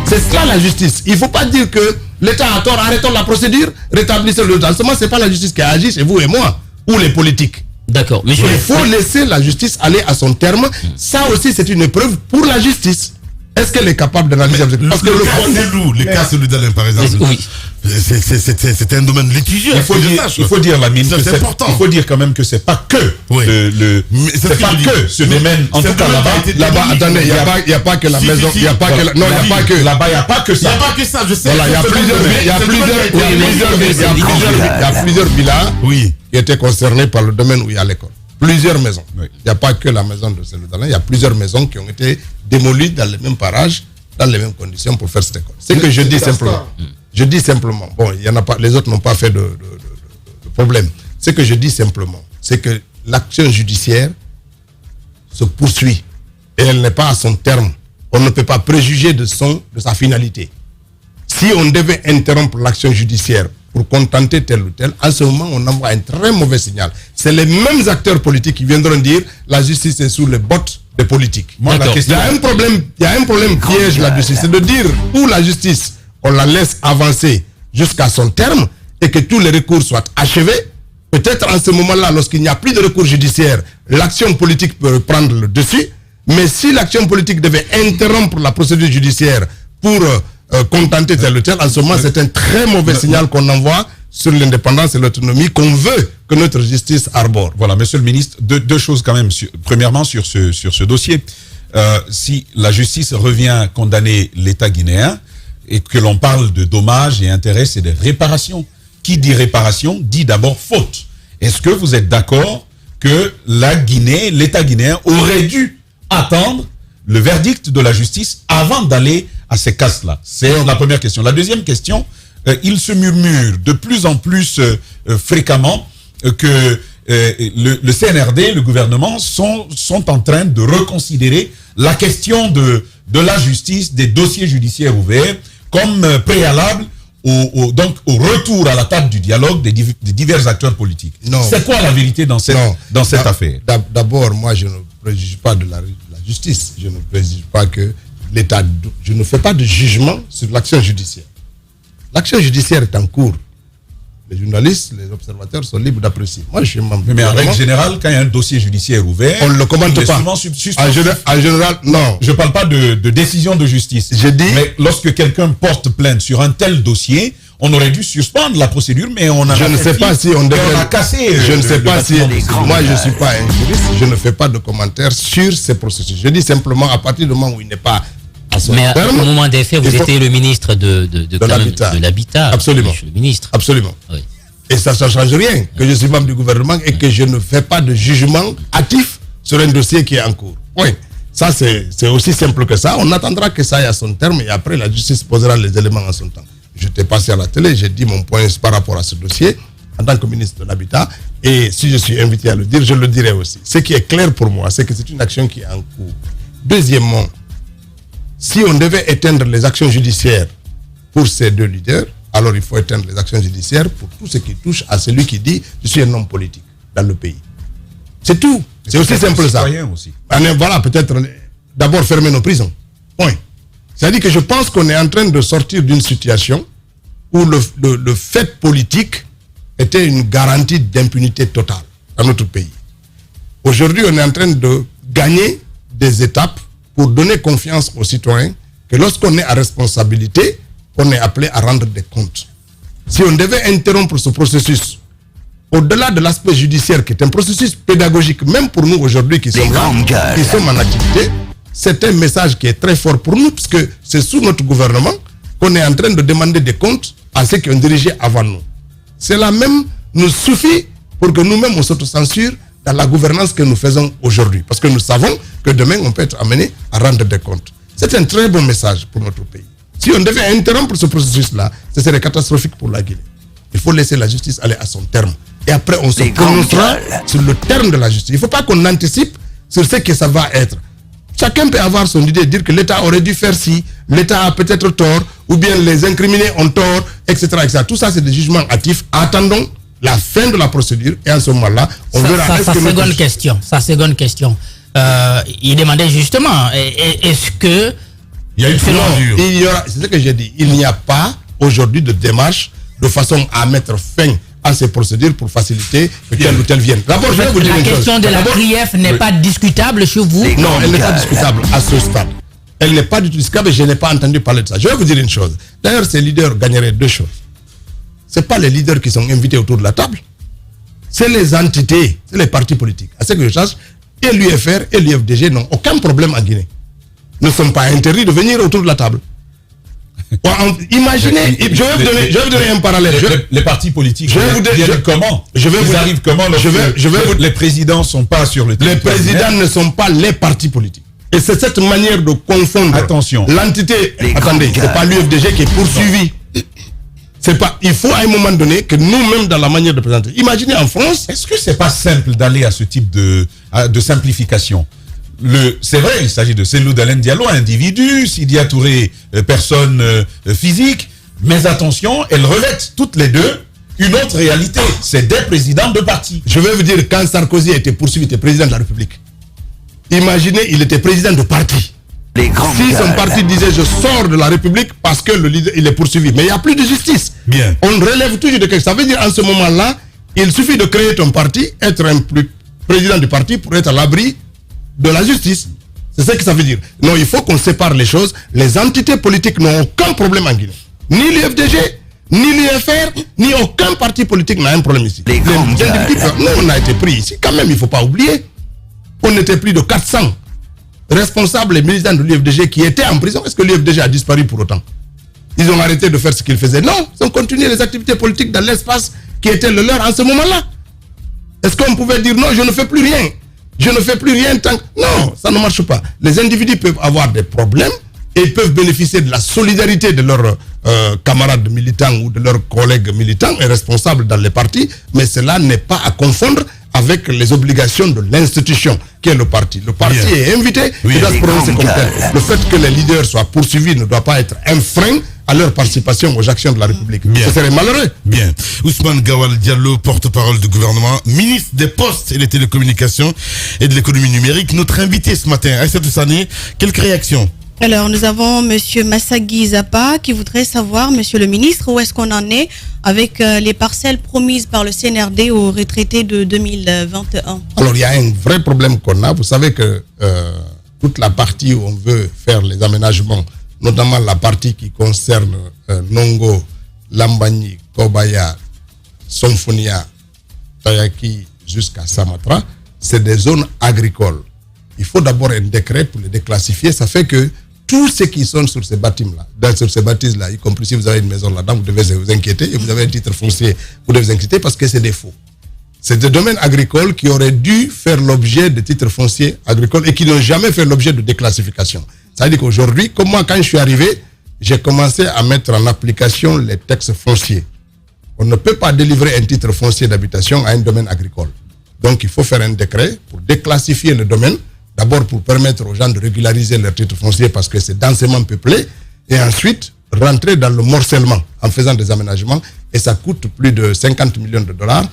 C'est cela la justice. Il ne faut pas dire que l'État a tort, arrêtons la procédure, rétablissons le droit. Ce n'est pas la justice qui a agi, c'est vous et moi, ou les politiques. D'accord, monsieur. Il faut laisser la justice aller à son terme. Ça aussi, c'est une épreuve pour la justice. Est-ce qu'elle est capable d'analyser? Parce que le cas Selou, par exemple, Oui. C'est un domaine litigieux. Il faut dire, Lamine, que c'est important. Il faut dire quand même que c'est pas que c'est pas que ce domaine. En tout cas, là-bas, attendez, il n'y a pas que la maison, il n'y a pas que non, il n'y a pas que là-bas, il n'y a pas que ça. Il n'y a pas que ça, je sais. Voilà, il y a plusieurs villas qui étaient concernées par le domaine où il y a l'école. Plusieurs maisons. Il n'y a pas que la maison de Cellou Dalein, il y a plusieurs maisons qui ont été démolies dans les mêmes parages, dans les mêmes conditions pour faire cette école. C'est que je dis simplement, bon, il y en a pas, les autres n'ont pas fait de problème. Ce que je dis simplement, c'est que l'action judiciaire se poursuit et elle n'est pas à son terme. On ne peut pas préjuger de sa finalité. Si on devait interrompre l'action judiciaire pour contenter tel ou tel, à ce moment, on envoie un très mauvais signal. C'est les mêmes acteurs politiques qui viendront dire la justice est sous les bottes des politiques. Moi, la question... Il y a un problème piège là-dessus, c'est de dire où la justice, on la laisse avancer jusqu'à son terme et que tous les recours soient achevés. Peut-être en ce moment-là, lorsqu'il n'y a plus de recours judiciaire, l'action politique peut prendre le dessus. Mais si l'action politique devait interrompre la procédure judiciaire pour contenter tel ou tel, en ce moment, c'est un très mauvais signal qu'on envoie sur l'indépendance et l'autonomie qu'on veut que notre justice arbore. Voilà, monsieur le ministre, deux choses quand même. Premièrement, sur ce dossier, si la justice revient condamner l'État guinéen et que l'on parle de dommages et intérêts, c'est de réparation. Qui dit réparation dit d'abord faute. Est-ce que vous êtes d'accord que la Guinée, l'État guinéen aurait dû attendre le verdict de la justice avant d'aller à ces cas-là? C'est la première question. La deuxième question, il se murmure de plus en plus fréquemment que le CNRD, le gouvernement, sont en train de reconsidérer la question de la justice, des dossiers judiciaires ouverts, comme préalable donc au retour à la table du dialogue des divers acteurs politiques. C'est quoi la vérité dans cette affaire? D'abord, moi, je ne préjuge pas de la justice. Je ne préjuge pas que l'État... Je ne fais pas de jugement sur l'action judiciaire. L'action judiciaire est en cours. Les journalistes, les observateurs sont libres d'apprécier. Moi, je suis membre du gouvernement. Mais en règle générale, quand il y a un dossier judiciaire ouvert, on ne le commente pas. En général, non. Je ne parle pas de décision de justice. Mais lorsque quelqu'un porte plainte sur un tel dossier, on aurait dû suspendre la procédure, mais on a... Je ne sais pas si on devrait... On a cassé... Je ne sais pas si... Moi, je ne suis pas un juriste. Je ne fais pas de commentaires sur ces processus. Je dis simplement, à partir du moment où il n'est pas... Mais au moment des faits, vous étiez le ministre de l'Habitat. Absolument. Le ministre. Absolument. Oui. Et ça ne change rien que je suis membre du gouvernement et que je ne fais pas de jugement hâtif sur un dossier qui est en cours. Oui. Ça, c'est aussi simple que ça. On attendra que ça aille à son terme et après, la justice posera les éléments en son temps. Je t'ai passé à la télé, j'ai dit mon point par rapport à ce dossier en tant que ministre de l'Habitat. Et si je suis invité à le dire, je le dirai aussi. Ce qui est clair pour moi, c'est que c'est une action qui est en cours. Deuxièmement, si on devait éteindre les actions judiciaires pour ces deux leaders, alors il faut éteindre les actions judiciaires pour tout ce qui touche à celui qui dit « je suis un homme politique dans le pays ». C'est tout. C'est aussi simple ça. Aussi. Voilà, peut-être d'abord fermer nos prisons. Point. C'est-à-dire que je pense qu'on est en train de sortir d'une situation où le fait politique était une garantie d'impunité totale dans notre pays. Aujourd'hui, on est en train de gagner des étapes pour donner confiance aux citoyens que lorsqu'on est à responsabilité, on est appelé à rendre des comptes. Si on devait interrompre ce processus, au-delà de l'aspect judiciaire, qui est un processus pédagogique, même pour nous aujourd'hui qui sommes là, qui sommes en activité, c'est un message qui est très fort pour nous, puisque c'est sous notre gouvernement qu'on est en train de demander des comptes à ceux qui ont dirigé avant nous. Cela même nous suffit pour que nous-mêmes on s'autocensure dans la gouvernance que nous faisons aujourd'hui. Parce que nous savons que demain, on peut être amené à rendre des comptes. C'est un très bon message pour notre pays. Si on devait interrompre ce processus-là, ce serait catastrophique pour la Guinée. Il faut laisser la justice aller à son terme. Et après, on se prononcera sur le terme de la justice. Il ne faut pas qu'on anticipe sur ce que ça va être. Chacun peut avoir son idée, dire que l'État aurait dû faire ci, l'État a peut-être tort, ou bien les incriminés ont tort, etc. etc. Tout ça, c'est des jugements hâtifs. Attendons la fin de la procédure et en ce moment-là, on verra. Sa seconde question. Il demandait justement, est-ce que... Il y a une c'est ce que j'ai dit. Il n'y a pas aujourd'hui de démarche de façon à mettre fin à ces procédures pour faciliter que tel ou tel vienne. D'abord, je vais vous dire une chose. La question de la CRIEF n'est pas discutable chez vous? Non, elle n'est pas discutable à ce stade. Elle n'est pas du tout discutable et je n'ai pas entendu parler de ça. Je vais vous dire une chose. D'ailleurs, ces leaders gagneraient deux choses. Ce n'est pas les leaders qui sont invités autour de la table. C'est les entités, c'est les partis politiques. À ce que je sache, et l'UFR et l'UFDG n'ont aucun problème en Guinée. Ne sont pas interdits de venir autour de la table. Imaginez, je vais vous donner un parallèle. Les partis politiques, comment ils arrivent comment les présidents ne sont pas sur le territoire. Les présidents ne sont pas les partis politiques. Et c'est cette manière de confondre l'entité. Attendez, c'est pas l'UFDG qui est poursuivi. C'est pas. Il faut à un moment donné que nous-mêmes dans la manière de présenter. Imaginez en France. Est-ce que c'est pas simple d'aller à ce type de simplification? C'est vrai, il s'agit de Cellou Dalein Diallo, individu, Sidia Touré, personne physique, mais attention, elles revêtent toutes les deux une autre réalité. C'est des présidents de parti. Je vais vous dire, quand Sarkozy a été poursuivi, il était président de la République. Imaginez, il était président de parti. Si son parti disait je sors de la République parce que le leader il est poursuivi, mais il n'y a plus de justice. Bien. On relève toujours de quelque chose. Ça veut dire en ce moment-là, il suffit de créer ton parti, être un président du parti pour être à l'abri de la justice. C'est ce que ça veut dire. Non, il faut qu'on sépare les choses. Les entités politiques n'ont aucun problème en Guinée. Ni l'UFDG, ni l'UFR, ni aucun parti politique n'a un problème ici. Nous, on a été pris ici. Quand même, il ne faut pas oublier. On était plus de 400 responsables et militants de l'UFDG qui étaient en prison. Est-ce que l'UFDG a disparu pour autant? Ils ont arrêté de faire ce qu'ils faisaient? Non, ils ont continué les activités politiques dans l'espace qui était le leur en ce moment-là. Est-ce qu'on pouvait dire non, je ne fais plus rien? Je ne fais plus rien tant que... Non, ça ne marche pas. Les individus peuvent avoir des problèmes et ils peuvent bénéficier de la solidarité de leurs camarades militants ou de leurs collègues militants et responsables dans les partis, mais cela n'est pas à confondre avec les obligations de l'institution qui est le parti. Le parti est invité, il doit se prononcer comme tel. Le fait que les leaders soient poursuivis ne doit pas être un frein à leur participation aux actions de la République. Ce serait malheureux. Bien. Ousmane Gawal Diallo, porte-parole du gouvernement, ministre des Postes et des Télécommunications et de l'économie numérique. Notre invité ce matin, Aïssatou Sané, quelques réactions? Alors, nous avons Monsieur Massagui Zappa qui voudrait savoir, Monsieur le ministre, où est-ce qu'on en est avec les parcelles promises par le CNRD aux retraités de 2021. Alors, il y a un vrai problème qu'on a. Vous savez que toute la partie où on veut faire les aménagements, notamment la partie qui concerne Nongo, Lambani, Kobaya, Somfonia, Tayaki jusqu'à Samatra, c'est des zones agricoles. Il faut d'abord un décret pour les déclassifier. Ça fait que tous ceux qui sont sur ces bâtiments-là, sur ces bâtisses-là, y compris si vous avez une maison là-dedans, vous devez vous inquiéter, et vous avez un titre foncier, vous devez vous inquiéter parce que c'est des faux. C'est des domaines agricoles qui auraient dû faire l'objet de titres fonciers agricoles et qui n'ont jamais fait l'objet de déclassification. Ça veut dire qu'aujourd'hui, comme moi, quand je suis arrivé, j'ai commencé à mettre en application les textes fonciers. On ne peut pas délivrer un titre foncier d'habitation à un domaine agricole. Donc, il faut faire un décret pour déclassifier le domaine. D'abord pour permettre aux gens de régulariser leur titre foncier parce que c'est densément peuplé. Et ensuite, rentrer dans le morcellement en faisant des aménagements. Et ça coûte plus de 50 millions de dollars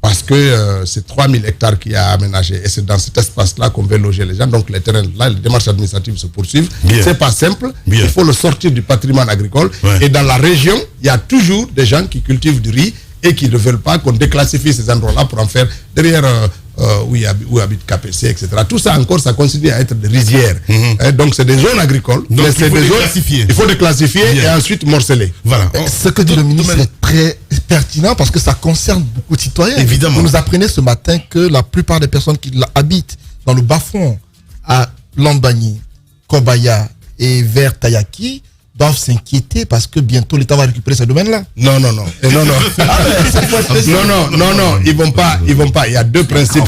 parce que c'est 3000 hectares qu'il y a à aménager. Et c'est dans cet espace-là qu'on veut loger les gens. Donc les terrains, là, les démarches administratives se poursuivent. C'est pas simple. Bien. Il faut le sortir du patrimoine agricole. Ouais. Et dans la région, il y a toujours des gens qui cultivent du riz et qui ne veulent pas qu'on déclassifie ces endroits-là pour en faire derrière où habite KPC, etc. Tout ça encore, ça continue à être des rizières. Donc c'est des zones agricoles. Donc il faut déclassifier et ensuite morceler. Voilà. Ce que dit le ministre est très pertinent parce que ça concerne beaucoup de citoyens. Évidemment. Vous nous apprenez ce matin que la plupart des personnes qui habitent dans le bas-fond à Lambani, Kobaya et vers Tayaki doivent s'inquiéter parce que bientôt l'État va récupérer ces domaines-là. Non, ils vont pas. Il y a deux principes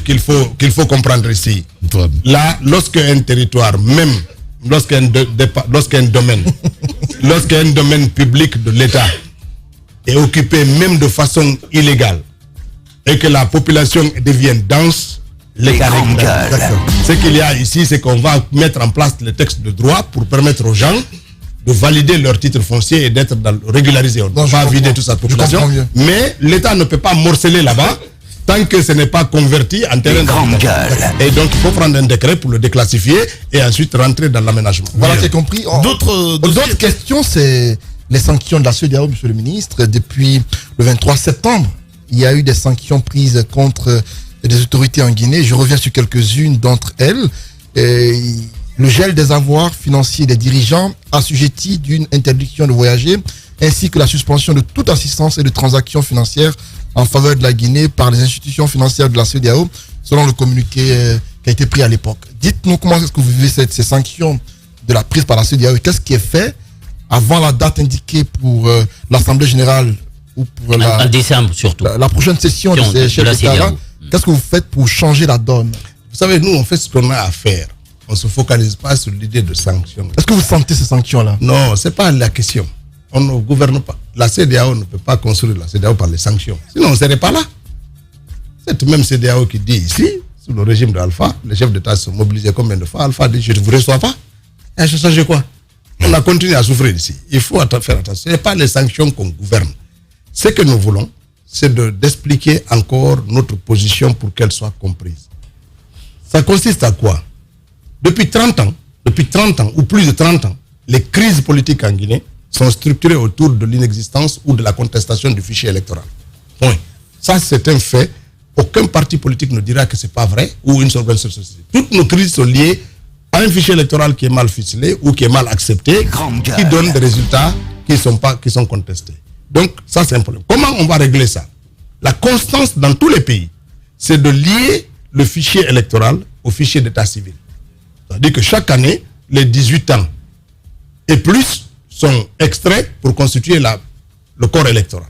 qu'il faut comprendre ici. Là, lorsqu'un territoire, même lorsqu'un domaine public de l'État est occupé même de façon illégale et que la population devient dense, l'État régularise. Ce qu'il y a ici, c'est qu'on va mettre en place les textes de droit pour permettre aux gens de valider leur titre foncier et d'être régularisés. On ne va pas vider toute sa population. Mais l'État ne peut pas morceler là-bas tant que ce n'est pas converti en terrain d'habitation. Et donc, il faut prendre un décret pour le déclassifier et ensuite rentrer dans l'aménagement. Voilà, c'est compris. D'autres questions, c'est les sanctions de la CEDEAO, monsieur le ministre. Depuis le 23 septembre, il y a eu des sanctions prises contre des autorités en Guinée. Je reviens sur quelques-unes d'entre elles. le gel des avoirs financiers des dirigeants assujettis d'une interdiction de voyager, ainsi que la suspension de toute assistance et de transactions financières en faveur de la Guinée par les institutions financières de la CEDEAO, selon le communiqué qui a été pris à l'époque. Dites-nous comment est-ce que vous vivez ces sanctions de la prise par la CEDEAO et qu'est-ce qui est fait avant la date indiquée pour l'Assemblée générale ou pour en décembre surtout. La prochaine session de ces chefs d'État. Qu'est-ce que vous faites pour changer la donne? Vous savez, nous, on fait ce qu'on a à faire. On ne se focalise pas sur l'idée de sanctions. Est-ce que vous sentez ces sanctions-là? Non, ce n'est pas la question. On ne gouverne pas. La CEDEAO ne peut pas construire la CEDEAO par les sanctions. Sinon, on ne serait pas là. Cette même CEDEAO qui dit ici, sous le régime d'Alpha, les chefs d'État se sont mobilisés combien de fois? Alpha dit, je ne vous reçois pas. Et je change quoi? On a continué à souffrir ici. Il faut faire attention. Ce n'est pas les sanctions qu'on gouverne. Ce que nous voulons, c'est d'expliquer encore notre position pour qu'elle soit comprise. Ça consiste à quoi? Depuis 30 ans, ou plus de 30 ans, les crises politiques en Guinée sont structurées autour de l'inexistence ou de la contestation du fichier électoral. Point. Ça, c'est un fait. Aucun parti politique ne dira que ce n'est pas vrai ou une organisation société. Toutes nos crises sont liées à un fichier électoral qui est mal ficelé ou qui est mal accepté, qui donne des résultats qui sont contestés. Donc, ça, c'est un problème. Comment on va régler ça? La constance dans tous les pays, c'est de lier le fichier électoral au fichier d'état civil. C'est-à-dire que chaque année, les 18 ans et plus sont extraits pour constituer le corps électoral.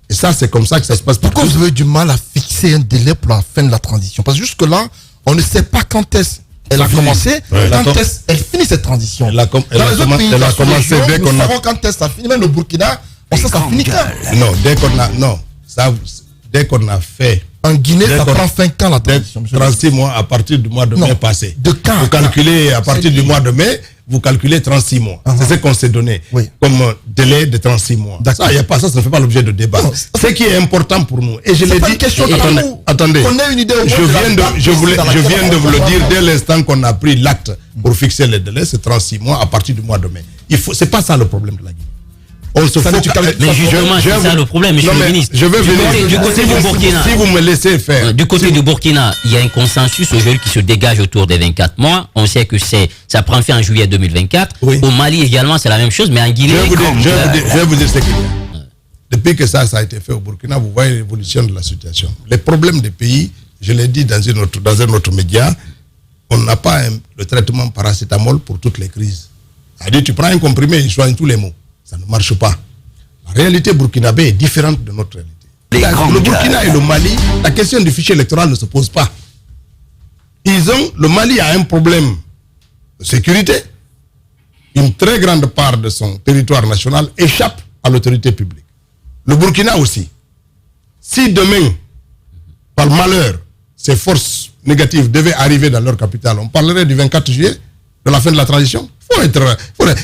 Et ça, c'est comme ça que ça se passe. Pourquoi vous avez du mal à fixer un délai pour la fin de la transition? Parce que jusque-là, on ne sait pas quand est-ce elle a commencé, quand est-ce elle finit cette transition. Elle a commencé dès qu'on a... quand est-ce ça finit, même le Burkina, on sait ça finit quand? Non, dès qu'on a fait... En Guinée, ça prend fin quand la transition? 36 mois à partir du mois de mai passé. De quand? Vous calculez à partir du mois de mai, vous calculez 36 mois. C'est ce qu'on s'est donné comme délai de 36 mois. Ça, y a pas, ça ne fait pas l'objet de débat. Ce qui est important pour nous, et je l'ai dit... Attendez, je viens de vous le dire dès l'instant qu'on a pris l'acte pour fixer les délais, c'est 36 mois à partir du mois de mai. C'est pas ça le problème de la Guinée. Mais justement, c'est ça le problème, monsieur le ministre. Je vais venir. Du côté du Burkina, si vous me laissez faire. Du côté du Burkina, il y a un consensus aujourd'hui qui se dégage autour des 24 mois. On sait que ça prend fin en juillet 2024. Oui. Au Mali également, c'est la même chose, mais en Guinée... Je vais vous dire ce qu'il y a. Depuis que ça a été fait au Burkina, vous voyez l'évolution de la situation. Les problèmes des pays, je l'ai dit dans un autre média, on n'a pas le traitement paracétamol pour toutes les crises. C'est-à-dire, tu prends un comprimé, il soigne tous les maux. Ça ne marche pas. La réalité burkinabé est différente de notre réalité. Le Burkina et le Mali, la question du fichier électoral ne se pose pas. Le Mali a un problème de sécurité. Une très grande part de son territoire national échappe à l'autorité publique. Le Burkina aussi. Si demain, par malheur, ces forces négatives devaient arriver dans leur capitale, on parlerait du 24 juillet, de la fin de la transition.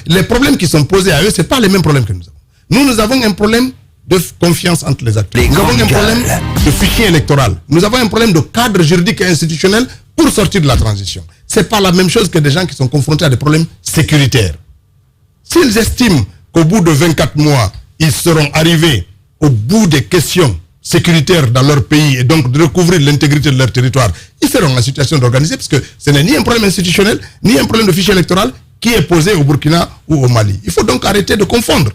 Les problèmes qui sont posés à eux, ce n'est pas les mêmes problèmes que nous avons. Nous avons un problème de confiance entre les acteurs. Nous avons un problème de fichier électoral. Nous avons un problème de cadre juridique et institutionnel pour sortir de la transition. Ce n'est pas la même chose que des gens qui sont confrontés à des problèmes sécuritaires. S'ils estiment qu'au bout de 24 mois, ils seront arrivés au bout des questions sécuritaires dans leur pays et donc de recouvrir l'intégrité de leur territoire, ils seront en situation d'organiser parce que ce n'est ni un problème institutionnel, ni un problème de fichier électoral qui est posé au Burkina ou au Mali. Il faut donc arrêter de confondre.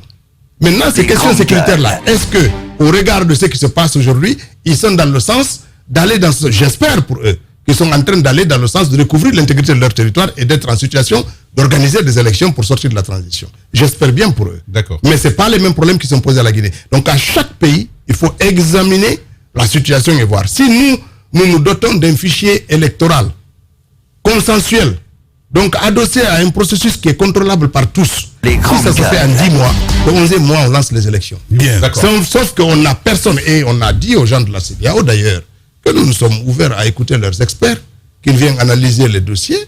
Maintenant, ces questions sécuritaires-là, est-ce que, au regard de ce qui se passe aujourd'hui, ils sont dans le sens d'aller dans ce... J'espère pour eux qu'ils sont en train d'aller dans le sens de recouvrir l'intégrité de leur territoire et d'être en situation d'organiser des élections pour sortir de la transition. J'espère bien pour eux. D'accord. Mais ce n'est pas les mêmes problèmes qui sont posés à la Guinée. Donc, à chaque pays, il faut examiner la situation et voir. Si nous dotons d'un fichier électoral consensuel, donc adossé à un processus qui est contrôlable par tous, si ça se fait en 10 mois, le 11e mois, on lance les élections. Bien. D'accord. Sauf qu'on n'a personne, et on a dit aux gens de la CEDEAO d'ailleurs, que nous sommes ouverts à écouter leurs experts, qu'ils viennent analyser les dossiers,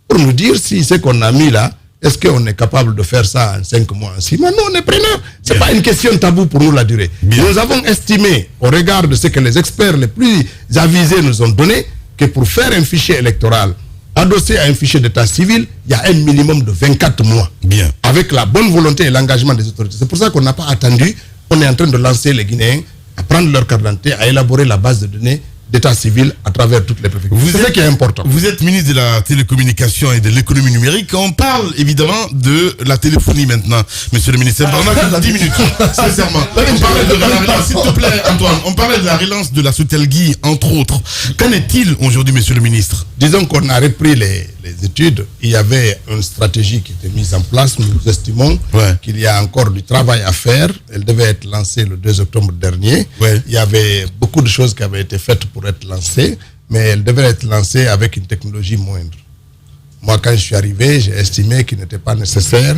pour nous dire si ce qu'on a mis là, est-ce qu'on est capable de faire ça en 5 mois, en 6 mois? Non, on est preneurs. Ce n'est pas une question taboue pour nous la durée. Bien. Nous avons estimé, au regard de ce que les experts les plus avisés nous ont donné, que pour faire un fichier électoral adossé à un fichier d'état civil, il y a un minimum de 24 mois. Bien. Avec la bonne volonté et l'engagement des autorités. C'est pour ça qu'on n'a pas attendu. On est en train de lancer les Guinéens à prendre leur carte d'identité, à élaborer la base de données d'état civil à travers toutes les préfectures. C'est ce qui est important. Vous êtes ministre de la télécommunication et de l'économie numérique. On parle évidemment de la téléphonie maintenant, monsieur le ministre. On a 10 minutes, sincèrement. On parlait de la relance, s'il te plaît, Antoine. On parlait de la relance de la Sotelgui, entre autres. Qu'en est-il aujourd'hui, monsieur le ministre? Disons qu'on a repris les études. Il y avait une stratégie qui était mise en place. Nous estimons qu'il y a encore du travail à faire. Elle devait être lancée le 2 octobre dernier. Il y avait beaucoup de choses qui avaient été faites pour être lancée, mais elle devait être lancée avec une technologie moindre. Moi, quand je suis arrivé, j'ai estimé qu'il n'était pas nécessaire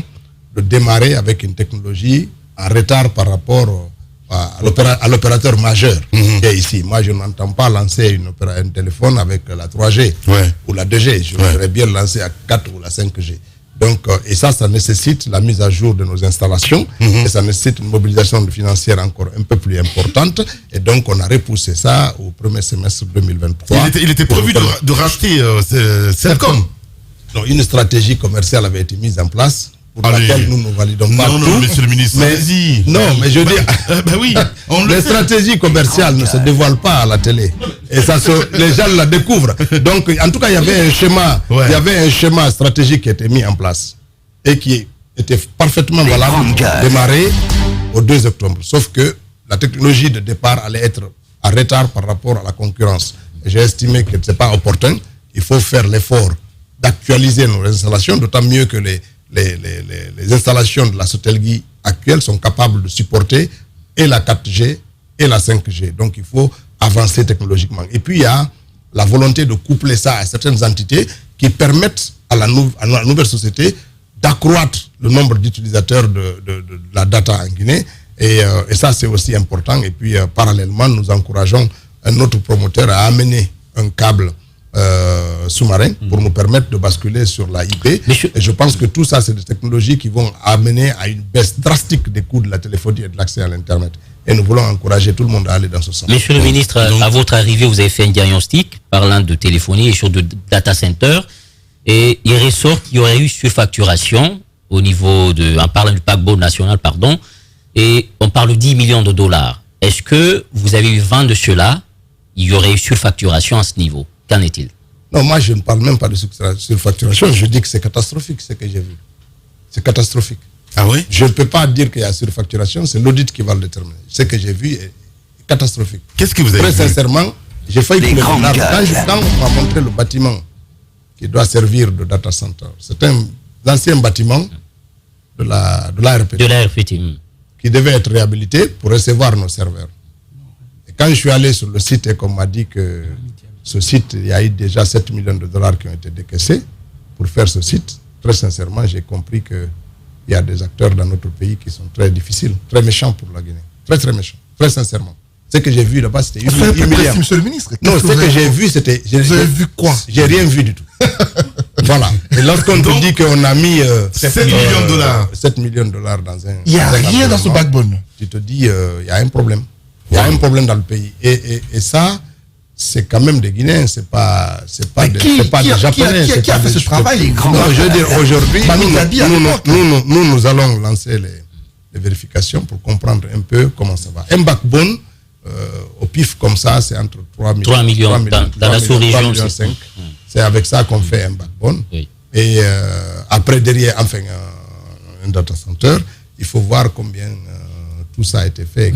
de démarrer avec une technologie en retard par rapport à l'opérateur majeur qui est ici. Moi, je n'entends pas lancer un téléphone avec la 3G ou la 2G. Je voudrais bien lancer à 4 ou la 5G. Donc, et ça nécessite la mise à jour de nos installations et ça nécessite une mobilisation financière encore un peu plus importante. Et donc, on a repoussé ça au premier semestre 2023. Il était prévu de racheter Celcom. Non, une stratégie commerciale avait été mise en place pour laquelle nous ne validons pas tout. Non, monsieur le ministre, non, mais je veux dire, les stratégies commerciales ne se dévoilent pas à la télé. Et ça, les gens la découvrent. Donc, en tout cas, il y avait un schéma stratégique qui était mis en place et qui était parfaitement valable pour démarrer au 2 octobre. Sauf que la technologie de départ allait être en retard par rapport à la concurrence. J'ai estimé que ce n'est pas opportun. Il faut faire l'effort d'actualiser nos installations, d'autant mieux que les installations de la Sotelgui actuelles sont capables de supporter et la 4G et la 5G. Donc, il faut avancer technologiquement. Et puis, il y a la volonté de coupler ça à certaines entités qui permettent à la nouvelle société d'accroître le nombre d'utilisateurs de la data en Guinée. Et ça, c'est aussi important. Et puis, parallèlement, nous encourageons un autre promoteur à amener un câble sous-marin pour nous permettre de basculer sur la IP. Et je pense que tout ça, c'est des technologies qui vont amener à une baisse drastique des coûts de la téléphonie et de l'accès à l'Internet. Et nous voulons encourager tout le monde à aller dans ce sens. Monsieur le ministre, à votre arrivée, vous avez fait un diagnostic parlant de téléphonie et sur de data center. Et il ressort qu'il y aurait eu surfacturation au niveau en parlant du paquebot national, pardon. Et on parle de 10 millions de dollars. Est-ce que vous avez eu vent de cela? Il y aurait eu surfacturation à ce niveau. Qu'en est-il? Non, moi, je ne parle même pas de surfacturation. Je dis que c'est catastrophique ce que j'ai vu. C'est catastrophique. Ah oui? Je ne peux pas dire qu'il y a surfacturation. C'est l'audit qui va le déterminer. Ce que j'ai vu est catastrophique. Qu'est-ce que vous avez vu? Très sincèrement, j'ai failli couler mon arme. Quand on m'a montré le bâtiment qui doit servir de data center, c'est un ancien bâtiment de l'ARPT. De l'ARPT. Qui devait être réhabilité pour recevoir nos serveurs. Et quand je suis allé sur le site et qu'on m'a dit que ce site, il y a eu déjà 7 millions de dollars qui ont été décaissés pour faire ce site, très sincèrement, j'ai compris qu'il y a des acteurs dans notre pays qui sont très difficiles, très méchants pour la Guinée. Très, très méchants. Très sincèrement. Ce que j'ai vu là-bas, c'était humiliant. Monsieur le ministre. Non, ce que j'ai vu, c'était... Vous avez vu quoi? J'ai rien vu du tout. Voilà. Et lorsqu'on te dit qu'on a mis 7 millions de dollars. 7 millions de dollars dans un... Il n'y a rien dans ce backbone. Tu te dis, il y a un problème. Il y a un problème dans le pays. Et ça, c'est quand même des Guinéens, c'est pas des Japonais. Qui a fait ce travail? Non, je veux dire, aujourd'hui, nous allons lancer les vérifications pour comprendre un peu comment ça va. Un backbone, au pif comme ça, c'est entre 3 millions dans la sous-région. C'est avec ça qu'on fait un backbone. Oui. Et après, derrière, enfin, un data center, il faut voir combien tout ça a été fait.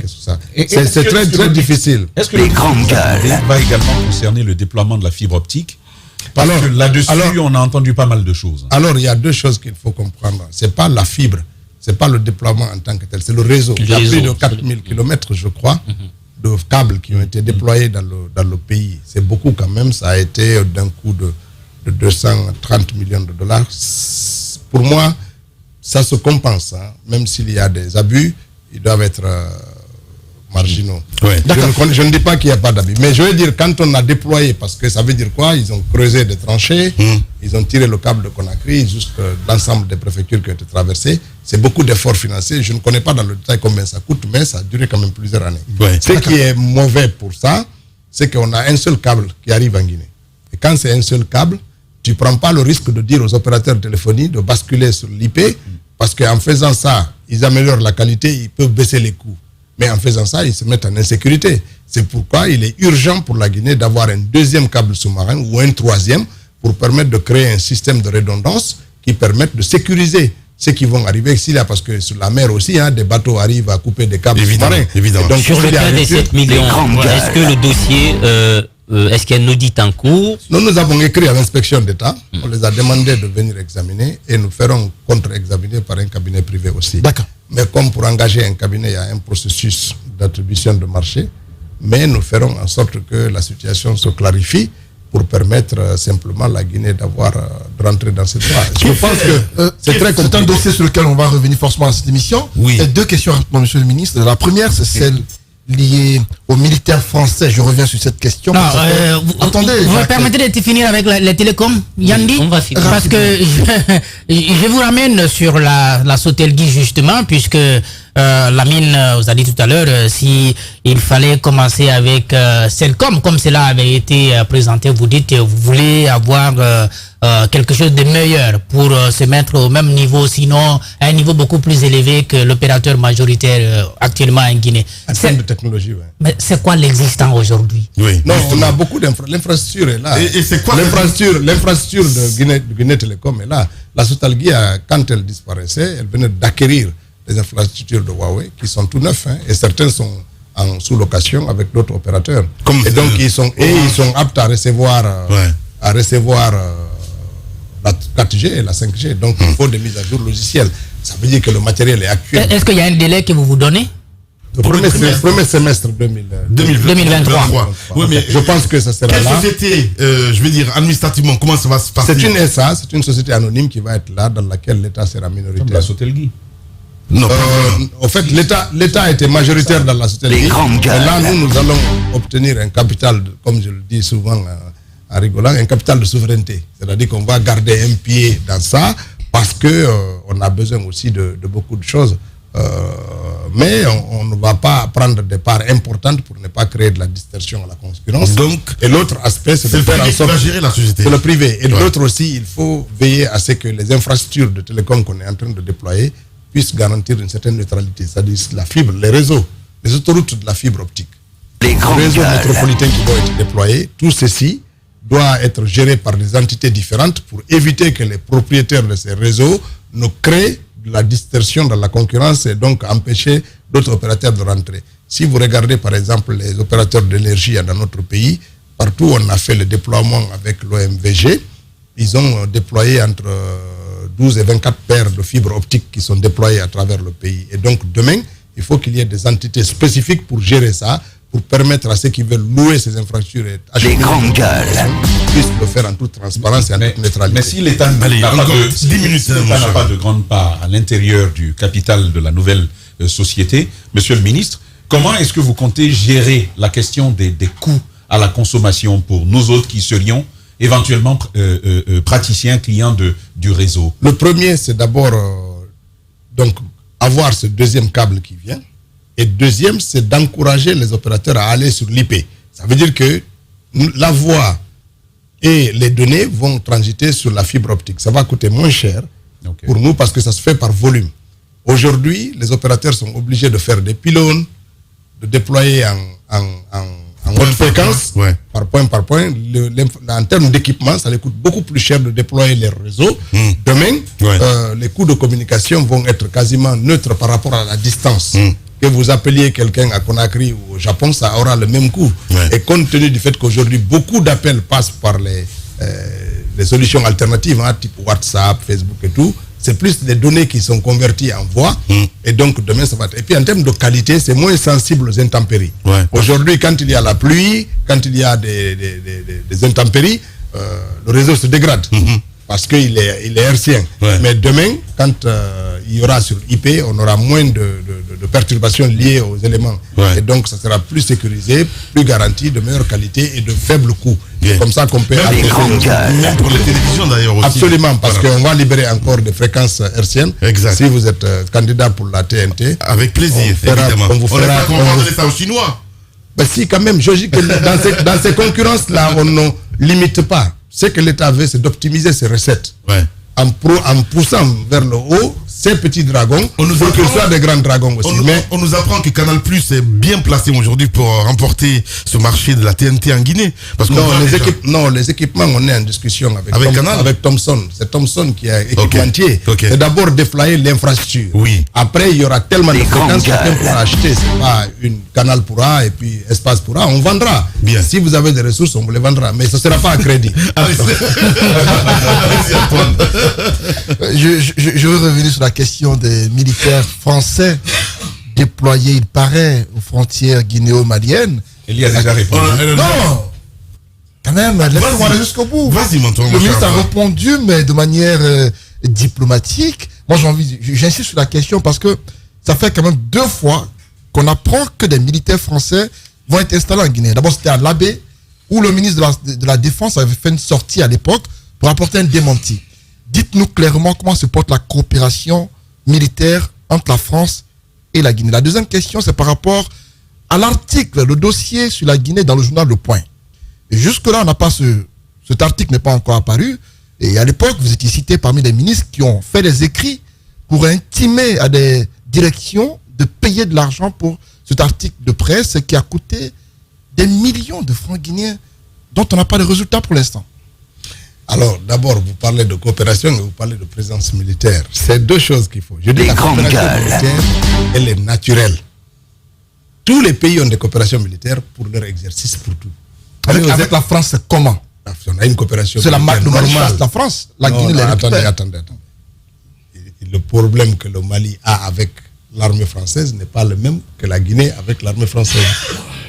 C'est très, très difficile. Est-ce que les grandes gueules va également concerner le déploiement de la fibre optique? Parce que là-dessus, on a entendu pas mal de choses. Alors, il y a deux choses qu'il faut comprendre. Ce n'est pas la fibre, ce n'est pas le déploiement en tant que tel, c'est le réseau. Il y a plus de 4000 km, je crois, de câbles qui ont été déployés dans le pays. C'est beaucoup quand même. Ça a été d'un coût de 230 millions de dollars. Pour moi, ça se compense. Hein. Même s'il y a des abus, ils doivent être marginaux. Ouais. Je ne dis pas qu'il n'y a pas d'abus. Mais je veux dire, quand on a déployé, parce que ça veut dire quoi? Ils ont creusé des tranchées, ils ont tiré le câble de Conakry jusqu'à l'ensemble des préfectures qui ont été traversées. C'est beaucoup d'efforts financiers. Je ne connais pas dans le détail combien ça coûte, mais ça a duré quand même plusieurs années. Ouais. Ce qui est mauvais pour ça, c'est qu'on a un seul câble qui arrive en Guinée. Et quand c'est un seul câble, tu ne prends pas le risque de dire aux opérateurs de téléphonie de basculer sur l'IP, parce qu'en faisant ça, ils améliorent la qualité, ils peuvent baisser les coûts. Mais en faisant ça, ils se mettent en insécurité. C'est pourquoi il est urgent pour la Guinée d'avoir un deuxième câble sous-marin ou un troisième pour permettre de créer un système de redondance qui permette de sécuriser ceux qui vont arriver ici, là, parce que sur la mer aussi, des bateaux arrivent à couper des câbles sous-marins. Évidemment. Donc, sur le plan des 7 millions, est-ce que le dossier, est-ce qu'il y a un audit en cours? Nous avons écrit à l'inspection d'État, on les a demandé de venir examiner et nous ferons contre-examiner par un cabinet privé aussi. D'accord. Mais comme pour engager un cabinet, il y a un processus d'attribution de marché, mais nous ferons en sorte que la situation se clarifie pour permettre simplement la Guinée de rentrer dans cette voie. Je pense que c'est très compliqué. C'est un dossier sur lequel on va revenir forcément dans cette émission. Oui. Et deux questions pour monsieur le ministre. La première, c'est celle liée aux militaires français. Je reviens sur cette question. Non, attendez. Vous me permettez de finir avec les télécoms, Yandi? On va finir. Parce que je vous ramène sur la Sotelgui justement, puisque Lamine vous a dit tout à l'heure, si il fallait commencer avec Celcom, comme cela avait été présenté, vous dites que vous voulez avoir quelque chose de meilleur pour se mettre au même niveau, sinon à un niveau beaucoup plus élevé que l'opérateur majoritaire actuellement en Guinée. En termes de technologie, oui. Mais c'est quoi l'existant aujourd'hui? Oui. Non, on a beaucoup l'infrastructure est là. Et c'est quoi l'infrastructure de Guinée Télécom est là. La Sotelgui, quand elle disparaissait, elle venait d'acquérir les infrastructures de Huawei qui sont tout neufs, et certains sont en sous-location avec d'autres opérateurs. Et donc ils sont aptes à recevoir la 4G et la 5G. Donc il faut des mises à jour logicielles. Ça veut dire que le matériel est actuel. Est-ce qu'il y a un délai que vous donnez? Le premier semestre 2023. Oui, mais je pense que ça sera là. Quelle société, je veux dire, administrativement, comment ça va se passer? C'est une SA, c'est une société anonyme qui va être là, dans laquelle l'État sera minoritaire. Comme la Sotelgui. Non. En fait, l'État était majoritaire dans la Sotelgui. Et là, nous allons obtenir un capital, comme je le dis souvent en rigolant, un capital de souveraineté. C'est-à-dire qu'on va garder un pied dans ça parce qu'on a besoin aussi de beaucoup de choses. Mais on ne va pas prendre des parts importantes pour ne pas créer de la distorsion à la concurrence. Et l'autre aspect, c'est de faire en sorte... gérer la société. C'est le privé. Et l'autre aussi, il faut veiller à ce que les infrastructures de télécom qu'on est en train de déployer puissent garantir une certaine neutralité. C'est-à-dire la fibre, les réseaux, les autoroutes de la fibre optique, les réseaux métropolitains qui vont être déployés, tout ceci doit être géré par des entités différentes pour éviter que les propriétaires de ces réseaux ne créent de la distorsion dans la concurrence et donc empêcher d'autres opérateurs de rentrer. Si vous regardez par exemple les opérateurs d'énergie dans notre pays, partout on a fait le déploiement avec l'OMVG, ils ont déployé entre 12 et 24 paires de fibres optiques qui sont déployées à travers le pays. Et donc demain, il faut qu'il y ait des entités spécifiques pour gérer ça, pour permettre à ceux qui veulent louer ces infrastructures et acheter des grandes gueules puissent le faire en toute transparence et en toute neutralité. Mais si l'État n'a pas de grande part à l'intérieur du capital de la nouvelle société, Monsieur le ministre, comment est-ce que vous comptez gérer la question des coûts à la consommation pour nous autres qui serions éventuellement praticiens, clients du réseau? Le premier, c'est d'abord donc avoir ce deuxième câble qui vient. Et deuxième, c'est d'encourager les opérateurs à aller sur l'IP. Ça veut dire que la voix et les données vont transiter sur la fibre optique. Ça va coûter moins cher pour nous parce que ça se fait par volume. Aujourd'hui, les opérateurs sont obligés de faire des pylônes, de déployer en haute fréquence, par point. En termes d'équipement, ça les coûte beaucoup plus cher de déployer les réseaux. Demain, les coûts de communication vont être quasiment neutres par rapport à la distance. Que vous appeliez quelqu'un à Conakry ou au Japon, ça aura le même coût. Et compte tenu du fait qu'aujourd'hui, beaucoup d'appels passent par les solutions alternatives, type WhatsApp, Facebook et tout, c'est plus les données qui sont converties en voix. Et donc, demain, ça va être... Et puis, en termes de qualité, c'est moins sensible aux intempéries. Aujourd'hui, quand il y a la pluie, quand il y a des intempéries, le réseau se dégrade. Parce qu'il est hertzien. Mais demain, quand il y aura sur IP, on aura moins de perturbations liées aux éléments. Et donc, ça sera plus sécurisé, plus garanti, de meilleure qualité et de faible coût. Comme ça qu'on peut... Même pour les télévisions d'ailleurs aussi. Absolument, parce qu'on va libérer encore des fréquences hertziennes. Exact. Si vous êtes candidat pour la TNT... Avec plaisir, évidemment. On ne va pas donner ça aux Chinois. Ben si, quand même, je dis que dans ces concurrences-là, on ne limite pas. Ce que l'État veut, c'est d'optimiser ses recettes. En poussant vers le haut ces petits dragons On nous pour qu'ils apprend- soient des grands dragons aussi. Mais On nous apprend que Canal Plus est bien placé aujourd'hui pour remporter ce marché de la TNT en Guinée. Parce qu'on non, voit déjà- les équipements, on est en discussion Avec Canal? avec Thomson. C'est Thomson qui a équipementier. Ok. C'est d'abord déployer l'infrastructure. Oui. Après, il y aura tellement de fréquences que quelqu'un pourra acheter. C'est pas une Canal pourra et puis Espace pourra. On vendra. Bien. Si vous avez des ressources, on vous les vendra. Mais ce ne sera pas à crédit. Ah oui, Merci, Antoine. Je veux revenir sur la question des militaires français déployés, il paraît, aux frontières guinéo-maliennes. Il y a déjà répondu. Non, quand même, laissez-moi aller jusqu'au bout. Vas-y, mon Le ministre a répondu, mais de manière diplomatique. Moi, j'insiste sur la question parce que ça fait quand même 2 fois qu'on apprend que des militaires français vont être installés en Guinée. D'abord, c'était à l'Abbé, où le ministre de la Défense avait fait une sortie à l'époque pour apporter un démenti. Dites-nous clairement comment se porte la coopération militaire entre la France et la Guinée. La deuxième question, c'est par rapport à l'article, le dossier sur la Guinée dans le journal Le Point. Et jusque-là, on n'a pas cet article n'est pas encore apparu. Et à l'époque, vous étiez cité parmi les ministres qui ont fait des écrits pour intimer à des directions de payer de l'argent pour cet article de presse qui a coûté des millions de francs guinéens dont on n'a pas de résultats pour l'instant. Alors, d'abord, vous parlez de coopération et vous parlez de présence militaire. C'est 2 choses qu'il faut. Je dis la coopération militaire, elle est naturelle. Tous les pays ont des coopérations militaires pour leur exercice, pour tout. Avec la France, c'est comment? On a une coopération C'est militaire le Mali normale. chasse la France. La Non, Guinée les récupère. attendez. Le problème que le Mali a avec l'armée française n'est pas le même que la Guinée avec l'armée française.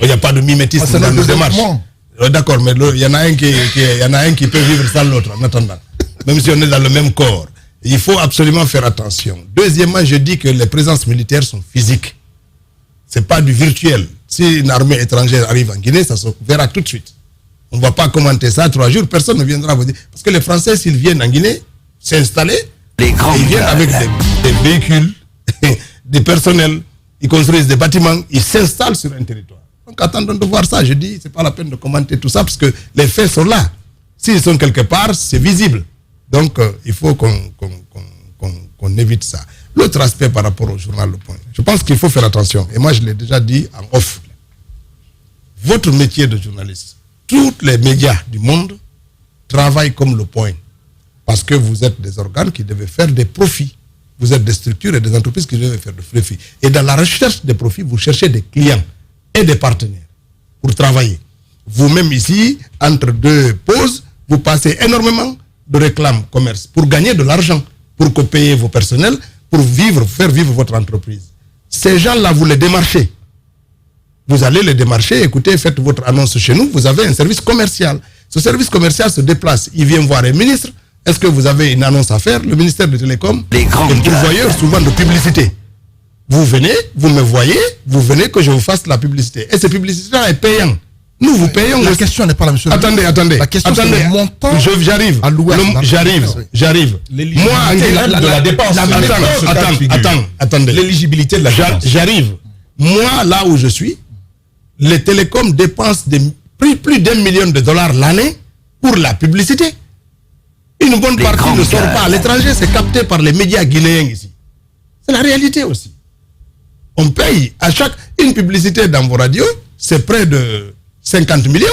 Il n'y a pas de mimétisme c'est dans le nos démarches. développement. D'accord, mais il y en a un qui peut vivre sans l'autre en attendant. Même si on est dans le même corps. Il faut absolument faire attention. Deuxièmement, je dis que les présences militaires sont physiques. C'est pas du virtuel. Si une armée étrangère arrive en Guinée, ça se verra tout de suite. On ne va pas commenter ça 3 jours, personne ne viendra vous dire. Parce que les Français, s'ils viennent en Guinée, s'installer, ils viennent avec des véhicules, des personnels, ils construisent des bâtiments, ils s'installent sur un territoire. Donc attendons de voir ça. Je dis, c'est pas la peine de commenter tout ça parce que les faits sont là. S'ils sont quelque part, c'est visible. Donc il faut qu'on évite ça. L'autre aspect par rapport au journal Le Point, je pense qu'il faut faire attention. Et moi, je l'ai déjà dit en off. Votre métier de journaliste, tous les médias du monde travaillent comme Le Point. Parce que vous êtes des organes qui devaient faire des profits. Vous êtes des structures et des entreprises qui devaient faire des profits. Et dans la recherche des profits, vous cherchez des clients et des partenaires pour travailler. Vous-même ici, entre 2 pauses, vous passez énormément de réclames commerce pour gagner de l'argent, pour payer vos personnels, pour faire vivre votre entreprise. Ces gens-là, vous les démarchez. Vous allez les démarcher, écoutez, faites votre annonce chez nous, vous avez un service commercial. Ce service commercial se déplace, il vient voir un ministre. Est-ce que vous avez une annonce à faire? Le ministère des Télécoms est pourvoyeur souvent de publicité. Vous venez, vous me voyez, vous venez que je vous fasse la publicité. Et cette publicité-là est payante. Nous vous payons. La question n'est pas là, monsieur. Attendez. La question, c'est le montant. J'arrive. Moi, de la dépense. Attendez. L'éligibilité de la dépense. J'arrive. Moi, là où je suis, les télécoms dépensent plus d'1 million de dollars l'année pour la publicité. Une bonne partie ne sort pas à l'étranger, c'est capté par les médias guinéens ici. C'est la réalité aussi. On paye à une publicité dans vos radios, c'est près de 50 millions,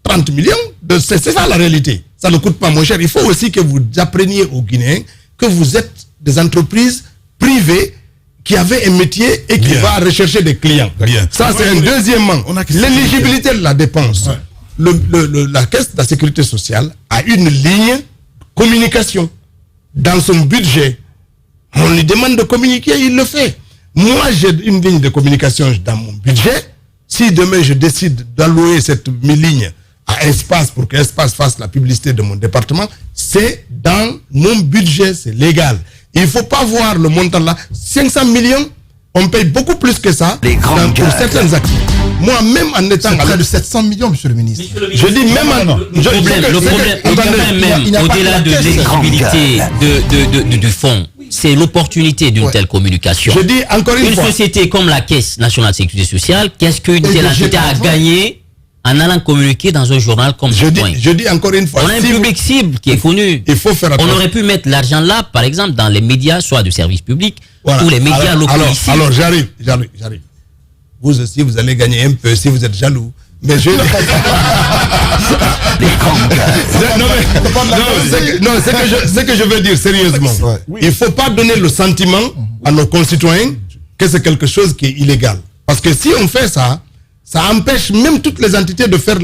30 millions, c'est ça la réalité. Ça ne coûte pas moins cher. Il faut aussi que vous appreniez aux Guinéens que vous êtes des entreprises privées qui avaient un métier et qui va rechercher des clients. Bien. Ça, c'est un deuxièmement. L'éligibilité de la dépense. La Caisse de la Sécurité sociale a une ligne communication. Dans son budget, on lui demande de communiquer, il le fait. Moi, j'ai une ligne de communication dans mon budget. Si demain, je décide d'allouer cette ligne à Espace pour que Espace fasse la publicité de mon département, c'est dans mon budget, c'est légal. Il ne faut pas voir le montant là. 500 millions, on paye beaucoup plus que ça pour certaines activités. Moi, même en étant... près de 700 millions, monsieur le ministre. Je dis même en... Le problème même, au-delà de l'éligibilité du fonds, c'est l'opportunité d'une telle communication. Je dis encore une fois... Une société comme la Caisse nationale de sécurité sociale, qu'est-ce qu'une telle entité a gagné en allant communiquer dans un journal comme Citoyen. Je dis encore une fois. On a un public cible qui est connu. Il faut faire On attention. aurait pu mettre l'argent là, par exemple, dans les médias, soit de service public, Voilà. ou les médias locaux ici. Alors, j'arrive. Vous aussi, vous allez gagner un peu si vous êtes jaloux. Mais je... ce que je veux dire sérieusement, il ne faut pas donner le sentiment à nos concitoyens que c'est quelque chose qui est illégal. Parce que si on fait ça, ça empêche même toutes les entités de faire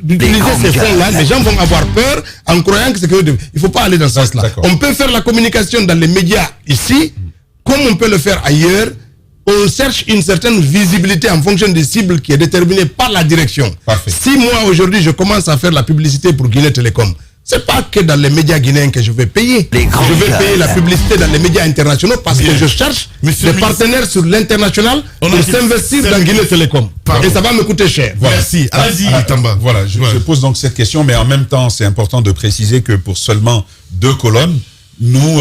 d'utiliser ces fonds-là. Les gens vont avoir peur en croyant que c'est que... Il ne faut pas aller dans ce sens-là. On peut faire la communication dans les médias ici, comme on peut le faire ailleurs. On cherche une certaine visibilité en fonction des cibles qui est déterminée par la direction. Parfait. Si moi aujourd'hui je commence à faire la publicité pour Guinée Télécom, c'est pas que dans les médias guinéens que je vais payer. Je vais payer la publicité dans les médias internationaux parce que je cherche des partenaires sur l'international pour s'investir dans Guinée Télécom. Et ça va me coûter cher. Voilà. Merci. Allez-y, Tamba. Voilà, je pose donc cette question, mais en même temps, c'est important de préciser que pour seulement 2 colonnes, nous,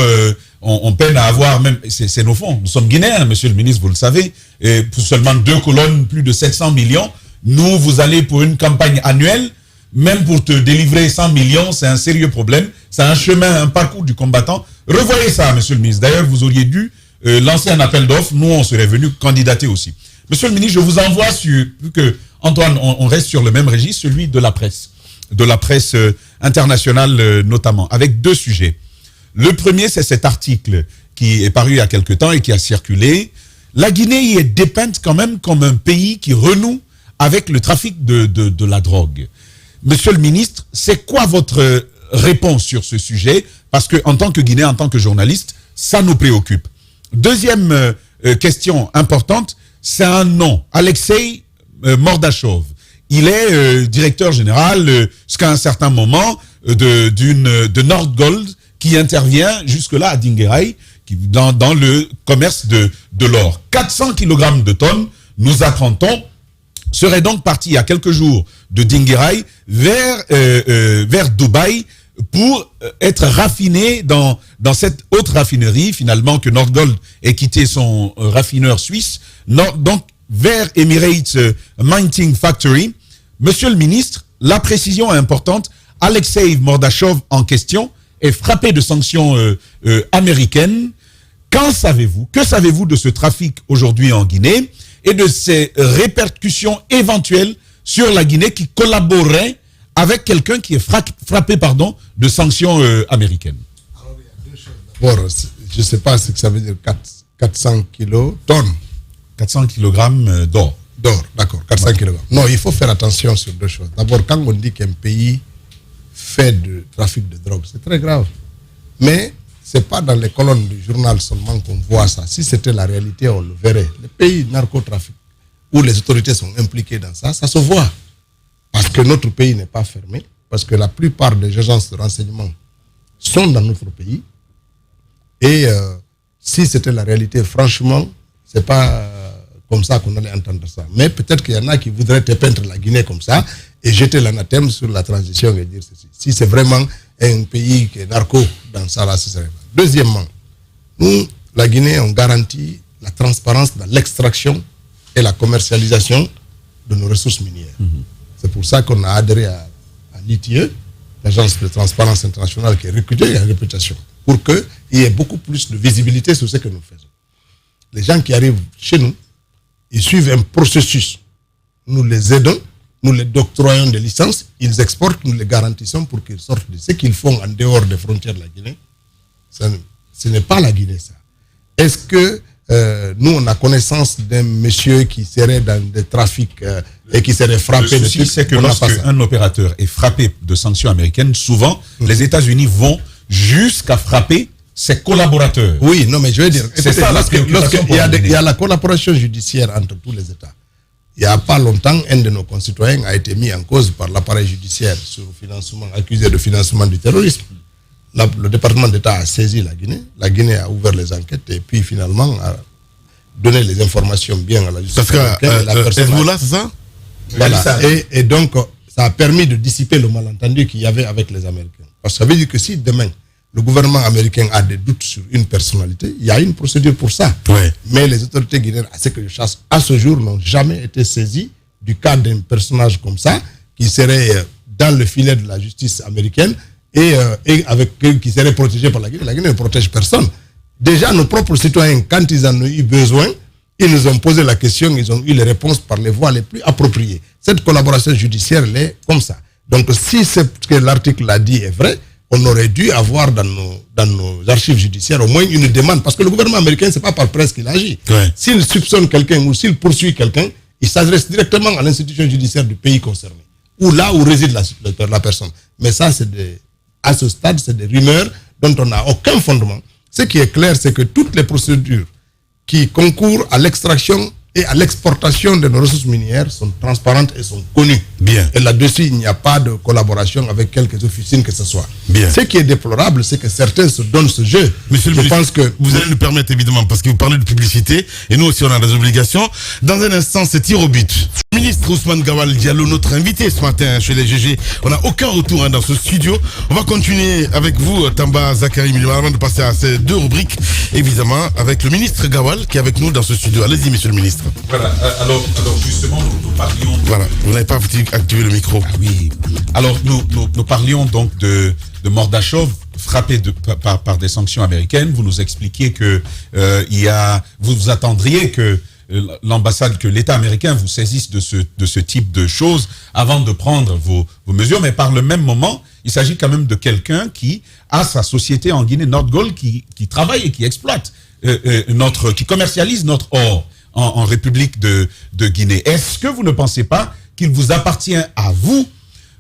on peine à avoir même, c'est nos fonds. Nous sommes guinéens, monsieur le ministre, vous le savez, et pour seulement 2 colonnes, plus de 700 millions, nous, vous allez pour une campagne annuelle, même pour te délivrer 100 millions, c'est un sérieux problème. C'est un chemin, un parcours du combattant. Revoyez ça, monsieur le ministre. D'ailleurs, vous auriez dû lancer un appel d'offres. Nous, on serait venu candidater aussi. Monsieur le ministre, je vous envoie sur, vu que Antoine, on reste sur le même registre, celui de la presse internationale notamment, avec 2 sujets. Le premier, c'est cet article qui est paru il y a quelque temps et qui a circulé. La Guinée y est dépeinte quand même comme un pays qui renoue avec le trafic de la drogue. Monsieur le ministre, c'est quoi votre réponse sur ce sujet? Parce que en tant que Guinéen, en tant que journaliste, ça nous préoccupe. Deuxième question importante, c'est un nom, Alexei Mordachov. Il est directeur général jusqu'à un certain moment de Nordgold qui intervient jusque-là à Dinguiraye dans le commerce de l'or. 400 kg de tonnes, nous apprend-on, serait donc parti il y a quelques jours de Dinguiraye vers Dubaï pour être raffiné dans cette autre raffinerie, finalement, que Nordgold ait quitté son raffineur suisse, donc vers Emirates Mining Factory. Monsieur le ministre, la précision est importante. Alexei Mordachov en question est frappé de sanctions américaines. Que savez-vous de ce trafic aujourd'hui en Guinée et de ses répercussions éventuelles sur la Guinée qui collaborerait avec quelqu'un qui est frappé de sanctions américaines? Bon, je ne sais pas ce que ça veut dire 400 tonnes. 400 kg d'or. D'or, d'accord, 400 kg. Non, il faut faire attention sur 2 choses. D'abord, quand on dit qu'un pays fait de trafic de drogue, c'est très grave. Mais ce n'est pas dans les colonnes du journal seulement qu'on voit ça. Si c'était la réalité, on le verrait. Les pays narcotrafic où les autorités sont impliquées dans ça, ça se voit. Parce que notre pays n'est pas fermé, parce que la plupart des agences de renseignement sont dans notre pays. Et si c'était la réalité, franchement, ce n'est pas comme ça qu'on allait entendre ça. Mais peut-être qu'il y en a qui voudraient dépeindre la Guinée comme ça et jeter l'anathème sur la transition et dire ceci. Si c'est vraiment un pays qui est narco dans ça, là, ce serait pas. Deuxièmement, nous, la Guinée, on garantit la transparence dans l'extraction et la commercialisation de nos ressources minières. C'est pour ça qu'on a adhéré à l'ITIE, l'Agence de transparence internationale qui est recrutée et a une réputation, pour qu'il y ait beaucoup plus de visibilité sur ce que nous faisons. Les gens qui arrivent chez nous, ils suivent un processus. Nous les aidons, nous les octroyons des licences, ils exportent, nous les garantissons pour qu'ils sortent de ce qu'ils font en dehors des frontières de la Guinée. Ce n'est pas la Guinée, ça. Est-ce que nous, on a connaissance d'un monsieur qui serait dans des trafics et qui serait frappé de trucs? C'est que lorsqu'un opérateur est frappé de sanctions américaines, souvent, les États-Unis vont jusqu'à frapper ses collaborateurs. Oui, non, mais je veux dire, c'est ça, lorsqu'il y a la collaboration judiciaire entre tous les États. Il n'y a pas longtemps, un de nos concitoyens a été mis en cause par l'appareil judiciaire sur financement, accusé de financement du terrorisme. Le département d'État a saisi la Guinée. La Guinée a ouvert les enquêtes et puis finalement a donné les informations bien à la justice. Parce que Hezbollah, c'est ça? Voilà. Et donc, ça a permis de dissiper le malentendu qu'il y avait avec les Américains. Parce que ça veut dire que si demain, le gouvernement américain a des doutes sur une personnalité, il y a une procédure pour ça. Ouais. Mais les autorités guinéennes, à ce que je chasse, à ce jour, n'ont jamais été saisies du cas d'un personnage comme ça, qui serait dans le filet de la justice américaine et qui serait protégé par la Guinée. La Guinée ne protège personne. Déjà, nos propres citoyens, quand ils en ont eu besoin, ils nous ont posé la question, ils ont eu les réponses par les voies les plus appropriées. Cette collaboration judiciaire, elle est comme ça. Donc, si ce que l'article a dit est vrai, on aurait dû avoir dans nos archives judiciaires au moins une demande. Parce que le gouvernement américain, ce n'est pas par presse qu'il agit. Ouais. S'il soupçonne quelqu'un ou s'il poursuit quelqu'un, il s'adresse directement à l'institution judiciaire du pays concerné, ou là où réside la personne. Mais ça, à ce stade, c'est des rumeurs dont on n'a aucun fondement. Ce qui est clair, c'est que toutes les procédures qui concourent à l'extraction et à l'exportation de nos ressources minières sont transparentes et sont connues. Bien. Et là-dessus, il n'y a pas de collaboration avec quelques officines que ce soit. Bien. Ce qui est déplorable, c'est que certains se donnent ce jeu. Monsieur le ministre, vous allez nous permettre évidemment, parce que vous parlez de publicité, et nous aussi on a des obligations. Dans un instant, c'est tir au but. Ministre Ousmane Gawal Diallo, notre invité ce matin chez les GG. On n'a aucun retour dans ce studio. On va continuer avec vous, Tamba Zakari Milou, avant de passer à ces deux rubriques, évidemment, avec le ministre Gawal qui est avec nous dans ce studio. Allez-y, monsieur le ministre. Voilà, alors justement, nous parlions... Voilà, vous n'avez pas activé le micro. Ah oui. Alors, nous parlions donc de Mordachov, frappé par des sanctions américaines. Vous nous expliquiez que vous attendriez que l'ambassade, que l'État américain vous saisisse de ce type de choses avant de prendre vos mesures. Mais par le même moment, il s'agit quand même de quelqu'un qui a sa société en Guinée, Nordgold, qui travaille et qui exploite, qui commercialise notre or en République de Guinée. Est-ce que vous ne pensez pas qu'il vous appartient à vous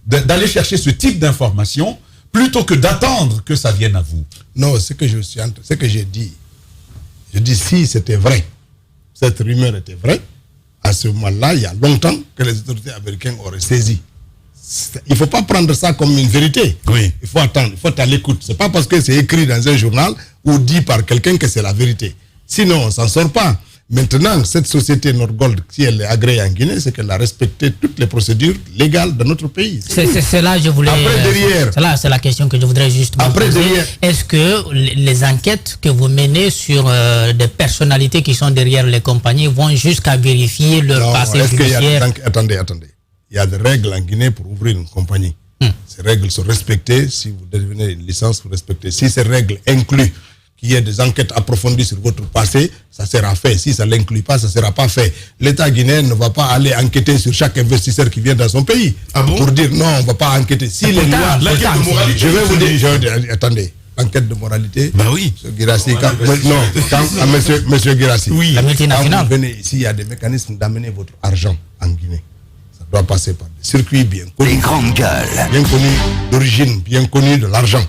d'aller chercher ce type d'informations plutôt que d'attendre que ça vienne à vous? Non, ce que j'ai dit, je dis si c'était vrai, cette rumeur était vraie, à ce moment-là, il y a longtemps que les autorités américaines auraient saisi. Il ne faut pas prendre ça comme une vérité. Oui. Il faut attendre, il faut être à l'écoute. Ce n'est pas parce que c'est écrit dans un journal ou dit par quelqu'un que c'est la vérité. Sinon, on ne s'en sort pas. Maintenant, cette société Nordgold, si elle est agréée en Guinée, c'est qu'elle a respecté toutes les procédures légales de notre pays. C'est là je voulais. Après, derrière. C'est la question que je voudrais justement poser. Derrière. Est-ce que les enquêtes que vous menez sur des personnalités qui sont derrière les compagnies vont jusqu'à vérifier leur passé judiciaire? Attendez. Il y a des règles en Guinée pour ouvrir une compagnie. Ces règles sont respectées. Si vous devenez une licence, vous respectez. Si ces règles incluent qu'il y ait des enquêtes approfondies sur votre passé, ça sera fait. Si ça ne l'inclut pas, ça ne sera pas fait. L'État guinéen ne va pas aller enquêter sur chaque investisseur qui vient dans son pays. Ah bon? Pour dire non, on ne va pas enquêter. Si les lois... L'enquête de moralité... Je vais vous dire... Attendez. Enquête de moralité... Bah oui. M. Guirassi... Monsieur Guirassi... Oui. La multinationale. Quand vous venez ici, il y a des mécanismes d'amener votre argent en Guinée. Ça doit passer par des circuits bien connus. Les grandes gueules. Bien connus d'origine, bien connus de l'argent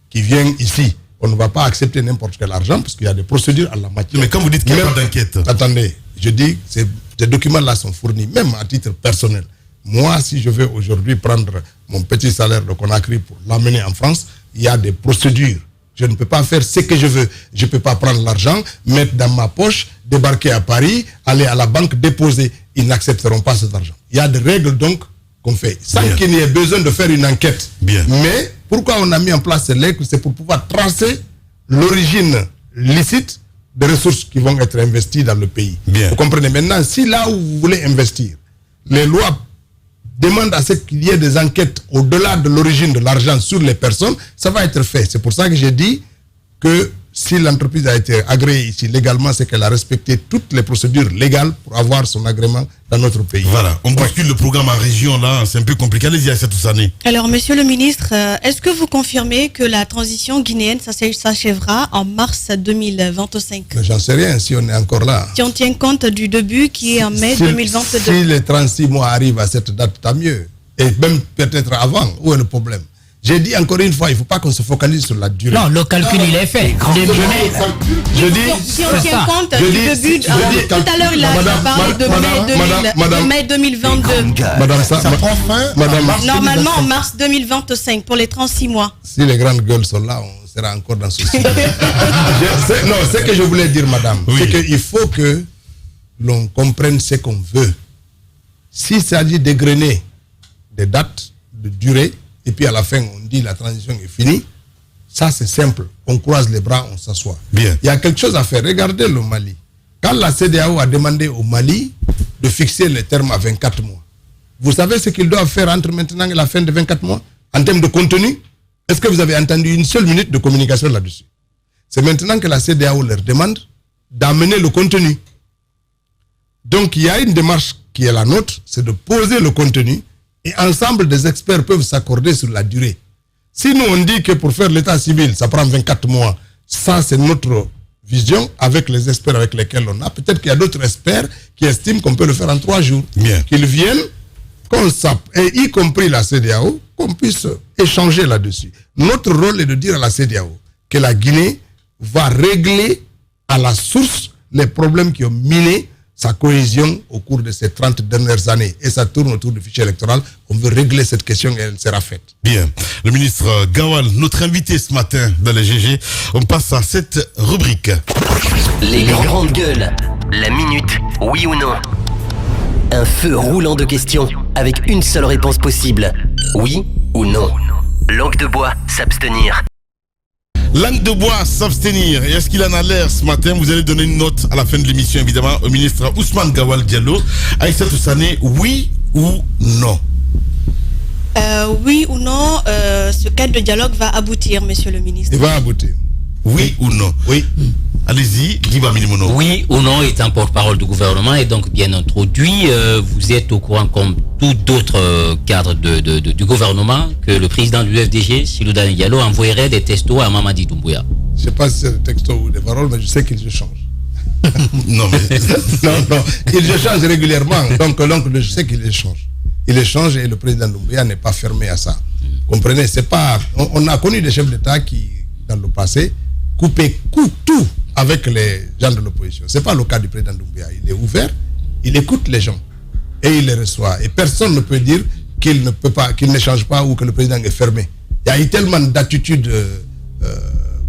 qui vient ici. On ne va pas accepter n'importe quel argent parce qu'il y a des procédures en la matière. Mais quand vous dites qu'il n'y a pas d'enquête... Attendez, je dis que ces documents-là sont fournis, même à titre personnel. Moi, si je vais aujourd'hui prendre mon petit salaire de Conakry pour l'amener en France, il y a des procédures. Je ne peux pas faire ce que je veux. Je ne peux pas prendre l'argent, mettre dans ma poche, débarquer à Paris, aller à la banque, déposer. Ils n'accepteront pas cet argent. Il y a des règles donc qu'on fait, sans qu'il n'y ait besoin de faire une enquête. Bien. Mais pourquoi on a mis en place ces règles? C'est pour pouvoir tracer l'origine licite des ressources qui vont être investies dans le pays. Bien. Vous comprenez? Maintenant, si là où vous voulez investir, les lois demandent à ce qu'il y ait des enquêtes au-delà de l'origine de l'argent sur les personnes, ça va être fait. C'est pour ça que j'ai dit que si l'entreprise a été agréée ici légalement, c'est qu'elle a respecté toutes les procédures légales pour avoir son agrément dans notre pays. Voilà, on bouscule le programme en région, là, c'est un peu compliqué. Allez-y, à cette année. Alors, monsieur le ministre, est-ce que vous confirmez que la transition guinéenne s'achèvera en mars 2025? J'en sais rien si on est encore là. Si on tient compte du début qui est en mai 2022. Si les 36 mois arrivent à cette date, tant mieux. Et même peut-être avant, où est le problème? J'ai dit encore une fois, il ne faut pas qu'on se focalise sur la durée. Non, le calcul, il est fait. Je dis... Si on tient compte du début... Tout à l'heure, il a parlé de mai 2022. Madame, ça prend fin. Normalement, en mars 2025, pour les 36 mois. Si les grandes gueules sont là, on sera encore dans ce sujet. Non, ce que je voulais dire, madame, c'est qu'il faut que l'on comprenne ce qu'on veut. S'il s'agit d'égrener des dates, de durée, et puis à la fin, on dit la transition est finie. Ça, c'est simple. On croise les bras, on s'assoit. Bien. Il y a quelque chose à faire. Regardez le Mali. Quand la CEDEAO a demandé au Mali de fixer les termes à 24 mois, Vous savez ce qu'ils doivent faire entre maintenant et la fin de 24 mois en termes de contenu? Est-ce que vous avez entendu une seule minute de communication là-dessus? C'est maintenant que la CEDEAO leur demande d'amener le contenu. Donc il y a une démarche qui est la nôtre, c'est de poser le contenu et ensemble des experts peuvent s'accorder sur la durée. Si nous on dit que pour faire l'état civil, ça prend 24 mois, ça c'est notre vision avec les experts avec lesquels on a. Peut-être qu'il y a d'autres experts qui estiment qu'on peut le faire en 3 jours. Bien. Qu'ils viennent, qu'on sape, et y compris la CEDEAO, qu'on puisse échanger là-dessus. Notre rôle est de dire à la CEDEAO que la Guinée va régler à la source les problèmes qui ont miné sa cohésion au cours de ces 30 dernières années. Et ça tourne autour du fichier électoral. On veut régler cette question et elle sera faite. Bien. Le ministre Gawal, notre invité ce matin dans les GG, on passe à cette rubrique. Les grandes gueules. La minute, oui ou non. Un feu roulant de questions avec une seule réponse possible. Oui ou non. Langue de bois, s'abstenir. Langue de bois, s'abstenir. Et est-ce qu'il en a l'air ce matin? Vous allez donner une note à la fin de l'émission, évidemment, au ministre Ousmane Gawal Diallo. Aïssatou Sané, oui ou non? Oui ou non, ce cadre de dialogue va aboutir, monsieur le ministre? Il va aboutir. Oui ou non? Oui. Allez-y, Guiba Milimono. Oui ou non est un porte-parole du gouvernement et donc bien introduit. Vous êtes au courant, comme tous d'autres cadres du gouvernement, que le président du FDG, Silou-Dani Diallo, envoyerait des textos à Mamadi Doumbouya. Je ne sais pas si c'est des textos ou des paroles, mais je sais qu'ils échangent. Non, mais... non, ils échangent régulièrement. Donc, je sais qu'ils échangent. Ils échangent et le président Doumbouya n'est pas fermé à ça. Comprenez, c'est pas... On a connu des chefs d'État qui, dans le passé, coupaient tout avec les gens de l'opposition. Ce n'est pas le cas du président Doumbouya. Il est ouvert, il écoute les gens et il les reçoit. Et personne ne peut dire qu'il ne peut pas, qu'il n'échange pas ou que le président est fermé. Il y a eu tellement d'attitudes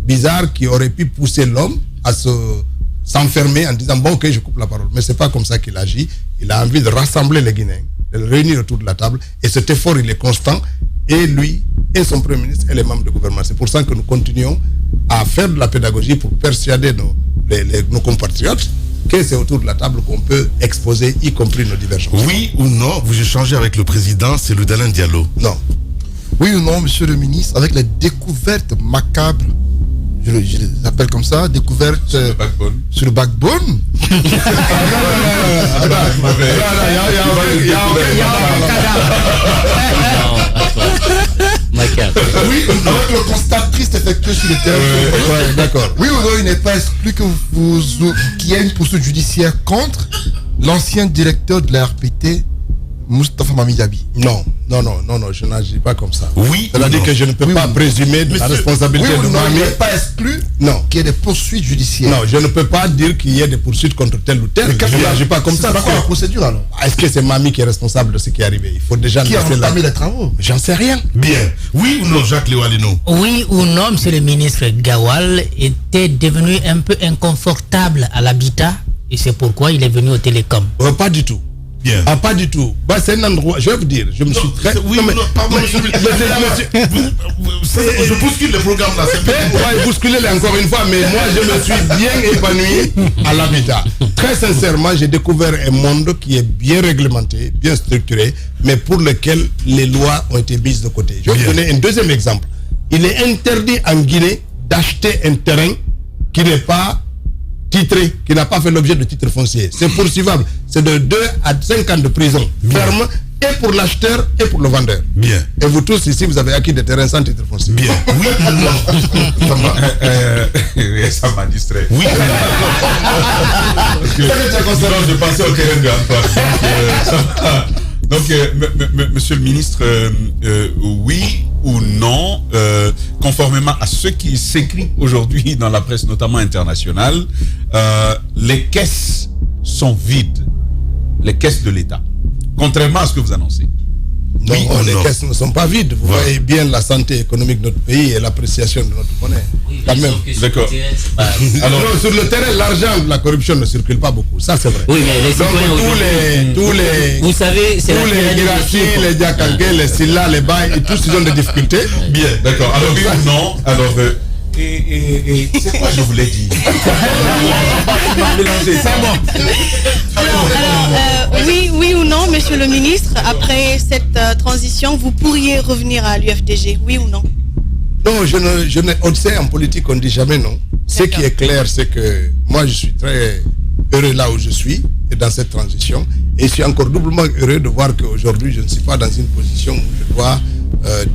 bizarres qui auraient pu pousser l'homme à s'enfermer en disant bon ok je coupe la parole. Mais c'est pas comme ça qu'il agit. Il a envie de rassembler les Guinéens, de les réunir autour de la table. Et cet effort il est constant. Et lui et son premier ministre et les membres du gouvernement. C'est pour ça que nous continuons à faire de la pédagogie pour persuader nos compatriotes que c'est autour de la table qu'on peut exposer, y compris nos divergences. Oui ou non, vous échangez avec le président Silou-Dani Diallo? Non. Oui ou non, monsieur le ministre, avec les découvertes macabres, je les appelle comme ça, découvertes sur le backbone. Oui, avec le constat triste effectué sur le terrain. D'accord. Oui ou non, il n'est pas exclu qu'il y ait une poursuite judiciaire contre l'ancien directeur de la RPT, Moustapha Mamidiabi. Non, je n'agis pas comme ça. Oui. C'est-à-dire que je ne peux pas présumer de la responsabilité oui de ou non, il Mami. n'est pas exclu Non. qu'il y ait des poursuites judiciaires. Non, je ne peux pas dire qu'il y ait des poursuites contre tel ou tel. Je n'agis pas comme ça. C'est pas la procédure alors. Est-ce que c'est Mami qui est responsable de ce qui est arrivé? Il faut déjà Qui a laisser entamé les travaux? J'en sais rien. Bien. Oui ou non, Jacques Léwalino? Oui ou non, monsieur le ministre Gawal était devenu un peu inconfortable à l'habitat et c'est pourquoi il est venu au Télécom. Pas du tout. Bien. Ah, pas du tout. Bah, c'est un endroit, je vais vous dire, je me suis très... Oui, non, pardon, monsieur. Je bouscule le programme là. Ouais, bousculez-les encore une fois, mais moi je me suis bien épanoui à l'habitat. Très sincèrement, j'ai découvert un monde qui est bien réglementé, bien structuré, mais pour lequel les lois ont été mises de côté. Je vais vous donner un deuxième exemple. Il est interdit en Guinée d'acheter un terrain qui n'est pas titré, qui n'a pas fait l'objet de titre foncier. C'est poursuivable. C'est de 2 à 5 ans de prison ferme, et pour l'acheteur et pour le vendeur. Bien. Et vous tous ici, vous avez acquis des terrains sans titre foncier. Bien. Oui ou non? Ça m'a distrait. Oui. Je pensais au terrain de donc, monsieur le ministre, oui ou non, conformément à ce qui s'écrit aujourd'hui dans la presse, notamment internationale, les caisses sont vides, les caisses de l'État, contrairement à ce que vous annoncez. Non, Oui, les non. caisses ne sont pas vides. Vous voyez bien la santé économique de notre pays et l'appréciation de notre monnaie. Quand même. D'accord. Alors, non, sur le terrain, l'argent de la corruption ne circule pas beaucoup. Ça, c'est vrai. Oui, mais les citoyens Donc, tous les vous savez, c'est tous les Guirachi, les Diakanké, les Silla, les Baï, et tous ils ont des difficultés. Bien, d'accord. Alors, oui ou non, alors, et c'est quoi je voulais dire? Oui ou non, monsieur monsieur le ministre, après cette transition, vous pourriez revenir à l'UFDG, oui ou non? Non, on sait, en politique, on ne dit jamais non. Ce qui est clair, c'est que moi, je suis très heureux là où je suis et dans cette transition. Et je suis encore doublement heureux de voir qu'aujourd'hui, je ne suis pas dans une position où je dois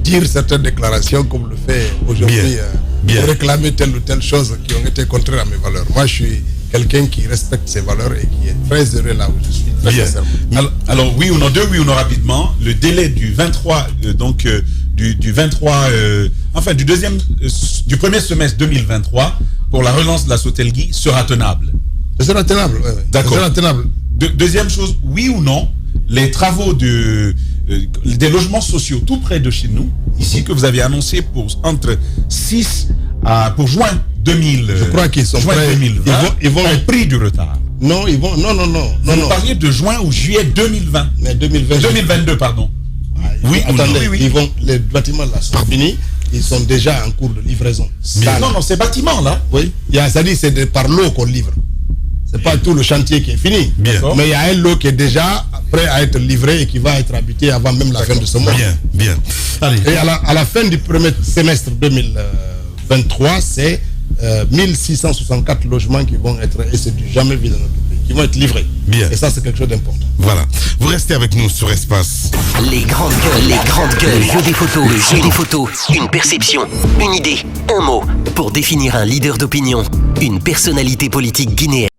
dire certaines déclarations comme le fait aujourd'hui, pour réclamer telle ou telle chose qui ont été contraires à mes valeurs. Moi, je suis quelqu'un qui respecte ses valeurs et qui est très heureux là où je suis, très sincèrement. Alors, oui ou non, deux oui ou non rapidement. Le délai du 23, du 23, du premier semestre 2023 pour la relance de la Sotelgui sera tenable. C'est tenable, oui. D'accord. C'est tenable. Deuxième chose, oui ou non, les travaux des logements sociaux tout près de chez nous, ici, que vous avez annoncé pour juin 2000. Je crois qu'ils sont juin prêts. 2020, Ils vont ont pris du retard. Non, ils vont. Non. Vous parliez de juin ou juillet 2020. Mais 2022, pardon. Oui, attendez, oui. Les bâtiments là sont finis. Ils sont déjà en cours de livraison. Non, ces bâtiments là. Oui. C'est-à-dire c'est par lot qu'on livre. C'est pas tout le chantier qui est fini. Mais il y a un lot qui est déjà prêt à être livré et qui va être habité avant même la fin de ce mois. Bien. Allez. Et à la fin du premier semestre 2023, c'est 1664 logements qui vont être, et c'est du jamais vu dans notre pays, qui vont être livrés. Bien. Et ça, c'est quelque chose d'important. Voilà. Vous restez avec nous sur Espace. Les grandes gueules, le jeu des photos, une perception, une idée, un mot, pour définir un leader d'opinion, une personnalité politique guinéenne.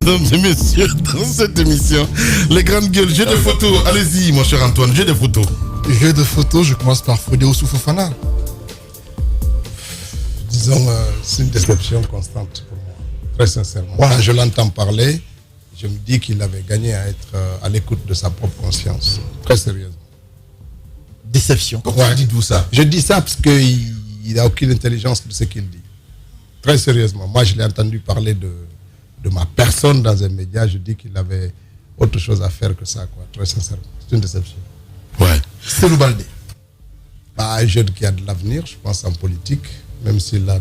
Mesdames et messieurs, dans cette émission, les grandes gueules, jeu de photos. Allez-y, mon cher Antoine, jeu de photos. Jeu de photos, je commence par Fodé Ousou Fofana. Disons, c'est une déception constante pour moi, très sincèrement. Quand je l'entends parler, je me dis qu'il avait gagné à être à l'écoute de sa propre conscience, très sérieusement. Déception. Pourquoi dites-vous ça? Je dis ça parce qu'il n'a aucune intelligence de ce qu'il dit. Très sérieusement. Moi, je l'ai entendu parler de ma personne dans un média. Je dis qu'il avait autre chose à faire que ça, quoi. Très sincèrement. C'est une déception. Ouais. C'est le Baldé. Un jeune qui a de l'avenir, je pense, en politique, même s'il a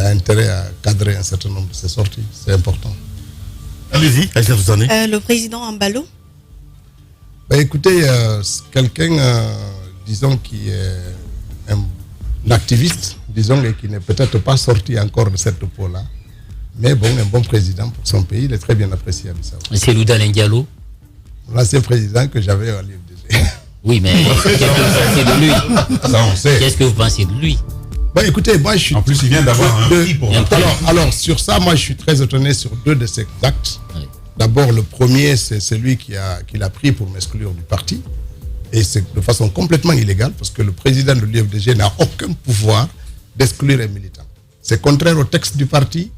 intérêt à cadrer un certain nombre de ses sorties. C'est important. Allez-y, Aïcha Toussané. Le président Ambalo. Écoutez, quelqu'un, disons, qui est un activiste, disons, et qui n'est peut-être pas sorti encore de cette peau-là, mais bon, un bon président pour son pays, il est très bien apprécié à Bissau. C'est Loudalen Diallo. L'ancien président que j'avais à l'UFDG. Oui, mais qu'est-ce que vous pensez de lui? Ça, on sait. Qu'est-ce que vous pensez de lui? Écoutez, moi, je suis... En plus, il vient d'avoir un prix pour... Alors, sur ça, moi, je suis très étonné sur deux de ces actes. Oui. D'abord, le premier, c'est celui qui l'a pris pour m'exclure du parti. Et c'est de façon complètement illégale, parce que le président de l'UFDG n'a aucun pouvoir d'exclure un militant. C'est contraire au texte du parti,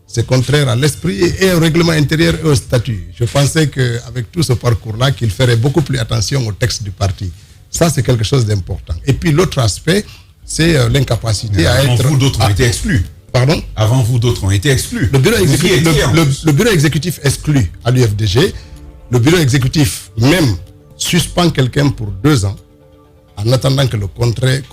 c'est contraire à l'esprit et au règlement intérieur et au statut. Je pensais qu'avec tout ce parcours-là, qu'il ferait beaucoup plus attention au texte du parti. Ça, c'est quelque chose d'important. Et puis, l'autre aspect, c'est l'incapacité à être... Avant vous, d'autres ont été exclus. Pardon? Avant vous, d'autres ont été exclus. Le bureau exécutif exclut à l'UFDG. Le bureau exécutif même suspend quelqu'un pour 2 ans en attendant que le congrès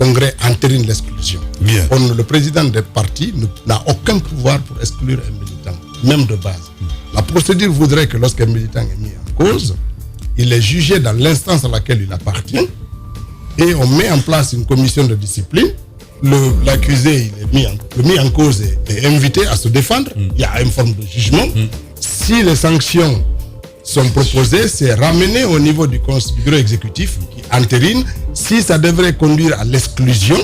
entérine l'exclusion. Le président des partis n'a aucun pouvoir pour exclure un militant, même de base. La procédure voudrait que lorsqu'un militant est mis en cause, il est jugé dans l'instance à laquelle il appartient et on met en place une commission de discipline. L'accusé, le mis en cause est invité à se défendre. Il y a une forme de jugement. Si les sanctions sont proposées, c'est ramené au niveau du bureau exécutif qui entérine. Si ça devrait conduire à l'exclusion,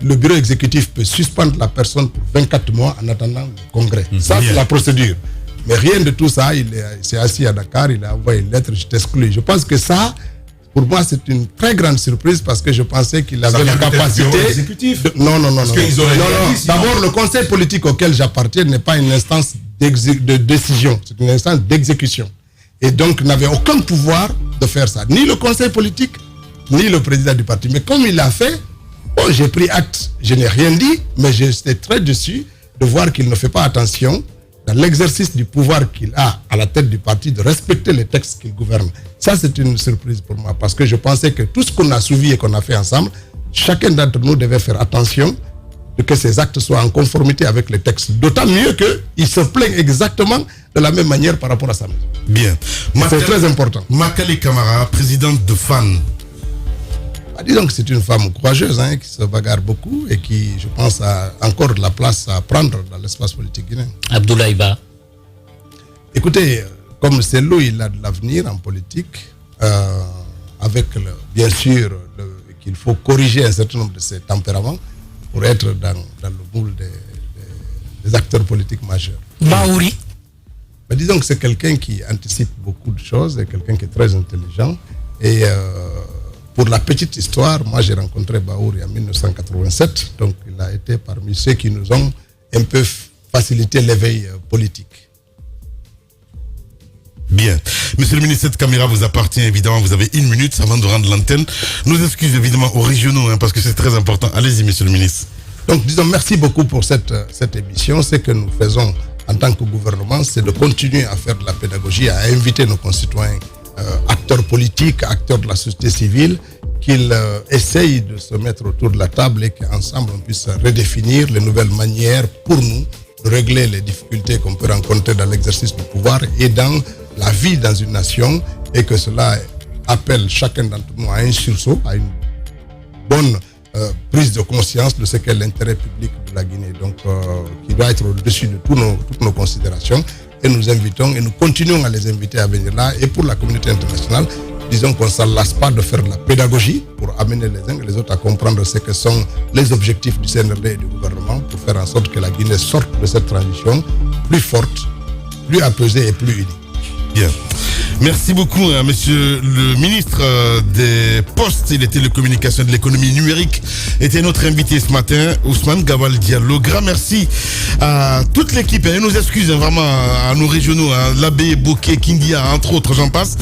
le bureau exécutif peut suspendre la personne pour 24 mois en attendant le congrès. Ça, c'est la procédure. Mais rien de tout ça, il s'est assis à Dakar, il a envoyé une lettre, je t'exclus. Je pense que ça, pour moi, c'est une très grande surprise parce que je pensais qu'il avait la capacité... Non. D'abord, le conseil politique auquel j'appartiens n'est pas une instance de décision, c'est une instance d'exécution. Et donc, n'avait aucun pouvoir de faire ça. Ni le conseil politique, ni le président du parti. Mais comme il l'a fait, j'ai pris acte. Je n'ai rien dit, mais j'étais très déçu de voir qu'il ne fait pas attention dans l'exercice du pouvoir qu'il a à la tête du parti de respecter les textes qu'il gouverne. Ça, c'est une surprise pour moi parce que je pensais que tout ce qu'on a suivi et qu'on a fait ensemble, chacun d'entre nous devait faire attention de que ces actes soient en conformité avec les textes. D'autant mieux qu'il se plaint exactement de la même manière par rapport à sa maison. Bien. C'est très important. Makale Camara, présidente de FAN. Disons que c'est une femme courageuse, qui se bagarre beaucoup et qui, je pense, a encore de la place à prendre dans l'espace politique guinéen. Abdoulaye Ba. Écoutez, comme c'est lui, il a de l'avenir en politique, avec bien sûr qu'il faut corriger un certain nombre de ses tempéraments pour être dans le moule des acteurs politiques majeurs. Baouri. Mais disons que c'est quelqu'un qui anticipe beaucoup de choses et quelqu'un qui est très intelligent. Et pour la petite histoire, moi j'ai rencontré Baouri en 1987, donc il a été parmi ceux qui nous ont un peu facilité l'éveil politique. Bien. Monsieur le ministre, cette caméra vous appartient évidemment. Vous avez 1 minute avant de rendre l'antenne. Nous excusons évidemment aux régionaux parce que c'est très important. Allez-y, monsieur le ministre. Donc, disons merci beaucoup pour cette émission. Ce que nous faisons en tant que gouvernement, c'est de continuer à faire de la pédagogie, à inviter nos concitoyens, acteurs politiques, acteurs de la société civile, qu'ils essayent de se mettre autour de la table et qu'ensemble on puisse redéfinir les nouvelles manières pour nous de régler les difficultés qu'on peut rencontrer dans l'exercice du pouvoir et dans la vie dans une nation, et que cela appelle chacun d'entre nous à un sursaut, à une bonne prise de conscience de ce qu'est l'intérêt public de la Guinée, donc qui doit être au-dessus de toutes nos considérations. Et nous invitons et nous continuons à les inviter à venir là. Et pour la communauté internationale, disons qu'on ne s'en lasse pas de faire de la pédagogie pour amener les uns et les autres à comprendre ce que sont les objectifs du CNRD et du gouvernement pour faire en sorte que la Guinée sorte de cette transition plus forte, plus apaisée et plus unie. Bien. Merci beaucoup, monsieur le ministre des Postes. Il était le communication de l'économie numérique. Était notre invité ce matin, Ousmane Gawal Diallo. Grand merci à toute l'équipe. Et nous excusons vraiment à nos régionaux, l'abbé Bouquet, Kindia, entre autres, j'en passe.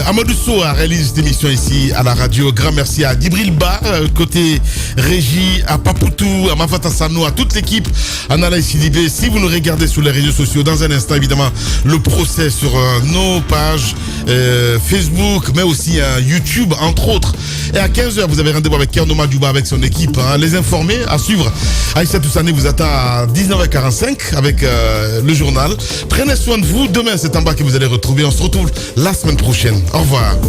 Amadou Sow a réalisé cette émission ici à la radio. Grand merci à Dibril Ba, côté régie, à Papoutou, à Mafata Sano, à toute l'équipe, à Nalaï Sidibé. Si vous nous regardez sur les réseaux sociaux, dans un instant, évidemment, le procès sur nos pages Facebook, mais aussi YouTube, entre autres. Et à 15h, vous avez rendez-vous avec Kerno Madjouba, avec son équipe, les informer, à suivre. Aïssa Toussane vous attend à 19h45 avec le journal. Prenez soin de vous. Demain, c'est en bas que vous allez retrouver. On se retrouve la semaine prochaine. Au revoir.